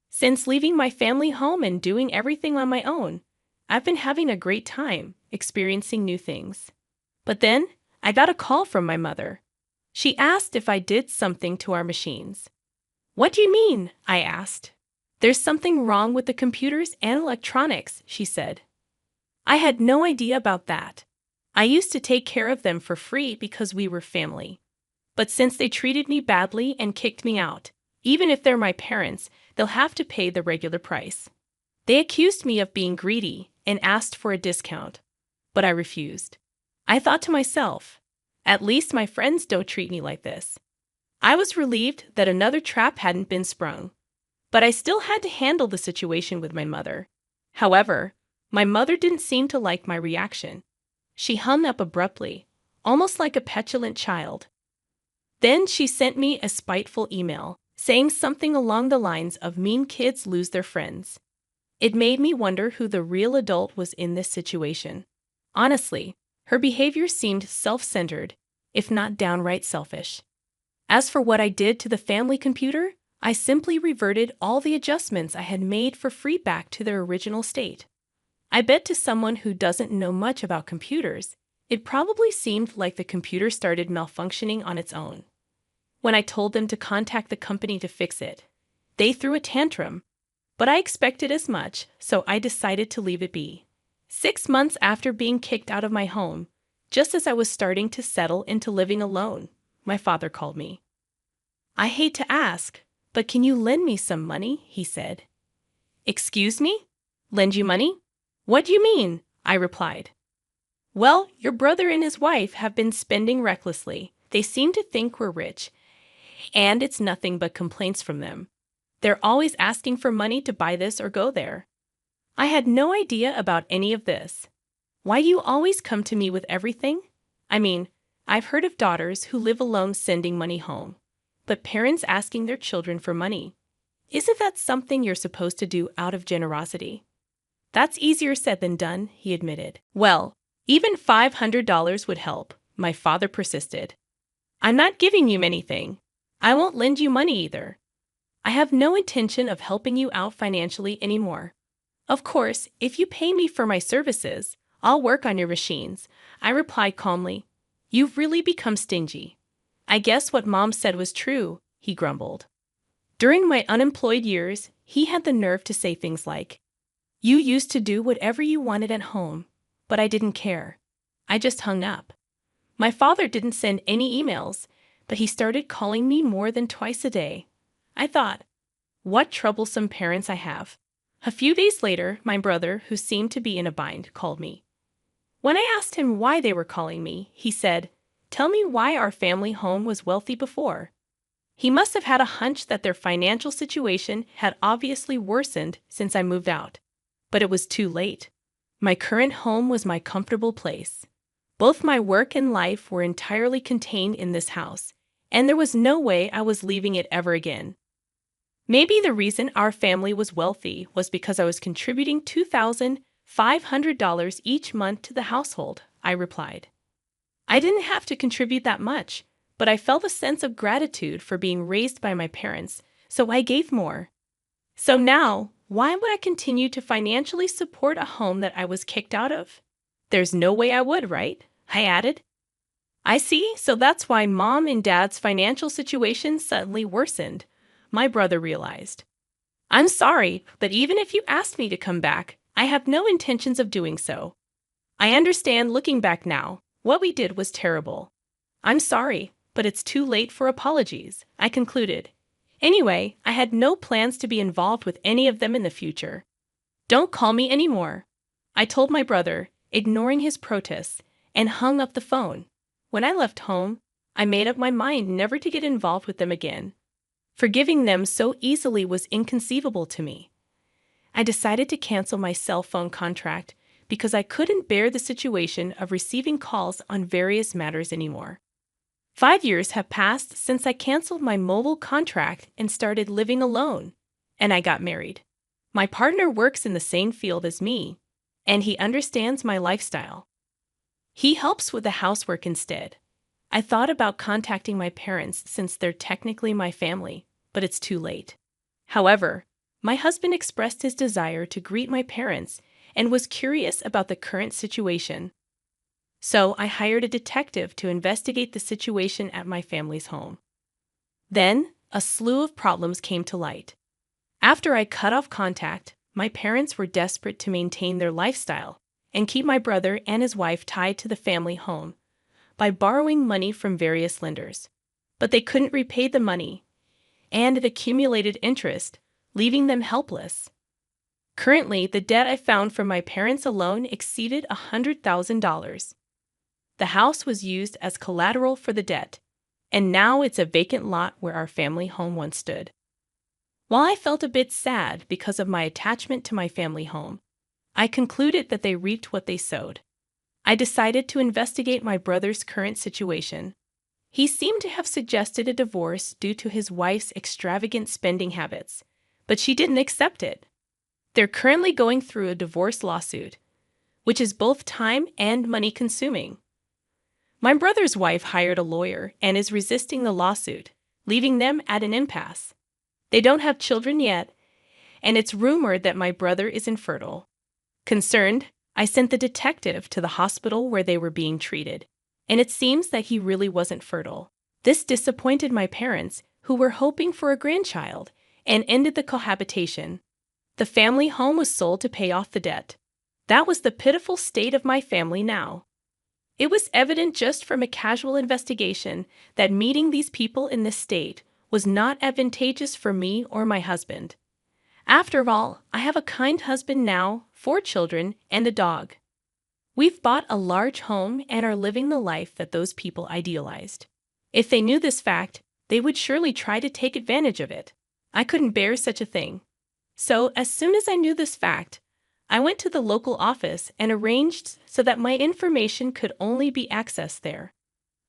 Since leaving my family home and doing everything on my own, I've been having a great time, experiencing new things. But then, I got a call from my mother. She asked if I did something to our machines. "What do you mean?" I asked. "There's something wrong with the computers and electronics," she said. I had no idea about that. I used to take care of them for free because we were family. But since they treated me badly and kicked me out, even if they're my parents, they'll have to pay the regular price. They accused me of being greedy and asked for a discount, but I refused. I thought to myself, at least my friends don't treat me like this. I was relieved that another trap hadn't been sprung, but I still had to handle the situation with my mother. However, my mother didn't seem to like my reaction. She hung up abruptly, almost like a petulant child. Then she sent me a spiteful email, saying something along the lines of "mean kids lose their friends." It made me wonder who the real adult was in this situation. Honestly, her behavior seemed self-centered, if not downright selfish. As for what I did to the family computer, I simply reverted all the adjustments I had made for free back to their original state. I bet to someone who doesn't know much about computers, it probably seemed like the computer started malfunctioning on its own. When I told them to contact the company to fix it, they threw a tantrum, but I expected as much, so I decided to leave it be. 6 months after being kicked out of my home, just as I was starting to settle into living alone, my father called me. "I hate to ask, but can you lend me some money?" he said. "Excuse me? Lend you money? What do you mean?" I replied. "Well, your brother and his wife have been spending recklessly. They seem to think we're rich, and it's nothing but complaints from them. They're always asking for money to buy this or go there." I had no idea about any of this. Why do you always come to me with everything? I mean, I've heard of daughters who live alone sending money home, but parents asking their children for money. Isn't that something you're supposed to do out of generosity? "That's easier said than done," he admitted. "Well, even $500 would help," my father persisted. "I'm not giving you anything. I won't lend you money either. I have no intention of helping you out financially anymore. Of course, if you pay me for my services, I'll work on your machines," I replied calmly. "You've really become stingy." "I guess what Mom said was true," he grumbled. During my unemployed years, he had the nerve to say things like, "You used to do whatever you wanted at home, but I didn't care." I just hung up. My father didn't send any emails, but he started calling me more than twice a day. I thought, what troublesome parents I have. A few days later, my brother, who seemed to be in a bind, called me. When I asked him why they were calling me, he said, "Tell me why our family home was wealthy before." He must have had a hunch that their financial situation had obviously worsened since I moved out. But it was too late. My current home was my comfortable place. Both my work and life were entirely contained in this house, and there was no way I was leaving it ever again. Maybe the reason our family was wealthy was because I was contributing $2,500 each month to the household, I replied. I didn't have to contribute that much, but I felt a sense of gratitude for being raised by my parents, so I gave more. So now, why would I continue to financially support a home that I was kicked out of? There's no way I would, right? I added. I see, so that's why Mom and Dad's financial situation suddenly worsened, my brother realized. I'm sorry, but even if you asked me to come back, I have no intentions of doing so. I understand looking back now, what we did was terrible. I'm sorry, but it's too late for apologies, I concluded. Anyway, I had no plans to be involved with any of them in the future. Don't call me anymore, I told my brother, ignoring his protests, and hung up the phone. When I left home, I made up my mind never to get involved with them again. Forgiving them so easily was inconceivable to me. I decided to cancel my cell phone contract because I couldn't bear the situation of receiving calls on various matters anymore. 5 years have passed since I canceled my mobile contract and started living alone, and I got married. My partner works in the same field as me, and he understands my lifestyle. He helps with the housework instead. I thought about contacting my parents since they're technically my family, but it's too late. However, my husband expressed his desire to greet my parents and was curious about the current situation. So I hired a detective to investigate the situation at my family's home. Then, a slew of problems came to light. After I cut off contact, my parents were desperate to maintain their lifestyle and keep my brother and his wife tied to the family home by borrowing money from various lenders. But they couldn't repay the money, and it accumulated interest, leaving them helpless. Currently, the debt I found from my parents alone exceeded $100,000. The house was used as collateral for the debt, and now it's a vacant lot where our family home once stood. While I felt a bit sad because of my attachment to my family home, I concluded that they reaped what they sowed. I decided to investigate my brother's current situation. He seemed to have suggested a divorce due to his wife's extravagant spending habits, but she didn't accept it. They're currently going through a divorce lawsuit, which is both time and money consuming. My brother's wife hired a lawyer and is resisting the lawsuit, leaving them at an impasse. They don't have children yet, and it's rumored that my brother is infertile. Concerned, I sent the detective to the hospital where they were being treated, and it seems that he really wasn't fertile. This disappointed my parents, who were hoping for a grandchild, and ended the cohabitation. The family home was sold to pay off the debt. That was the pitiful state of my family now. It was evident just from a casual investigation that meeting these people in this state was not advantageous for me or my husband. After all, I have a kind husband now, 4 children, and a dog. We've bought a large home and are living the life that those people idealized. If they knew this fact, they would surely try to take advantage of it. I couldn't bear such a thing. So, as soon as I knew this fact, I went to the local office and arranged so that my information could only be accessed there.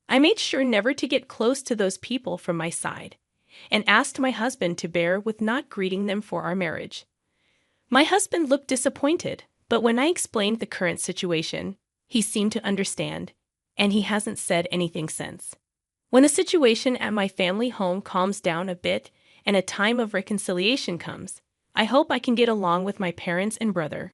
I made sure never to get close to those people from my side, and asked my husband to bear with not greeting them for our marriage. My husband looked disappointed, but when I explained the current situation, he seemed to understand, and he hasn't said anything since. When the situation at my family home calms down a bit and a time of reconciliation comes, I hope I can get along with my parents and brother.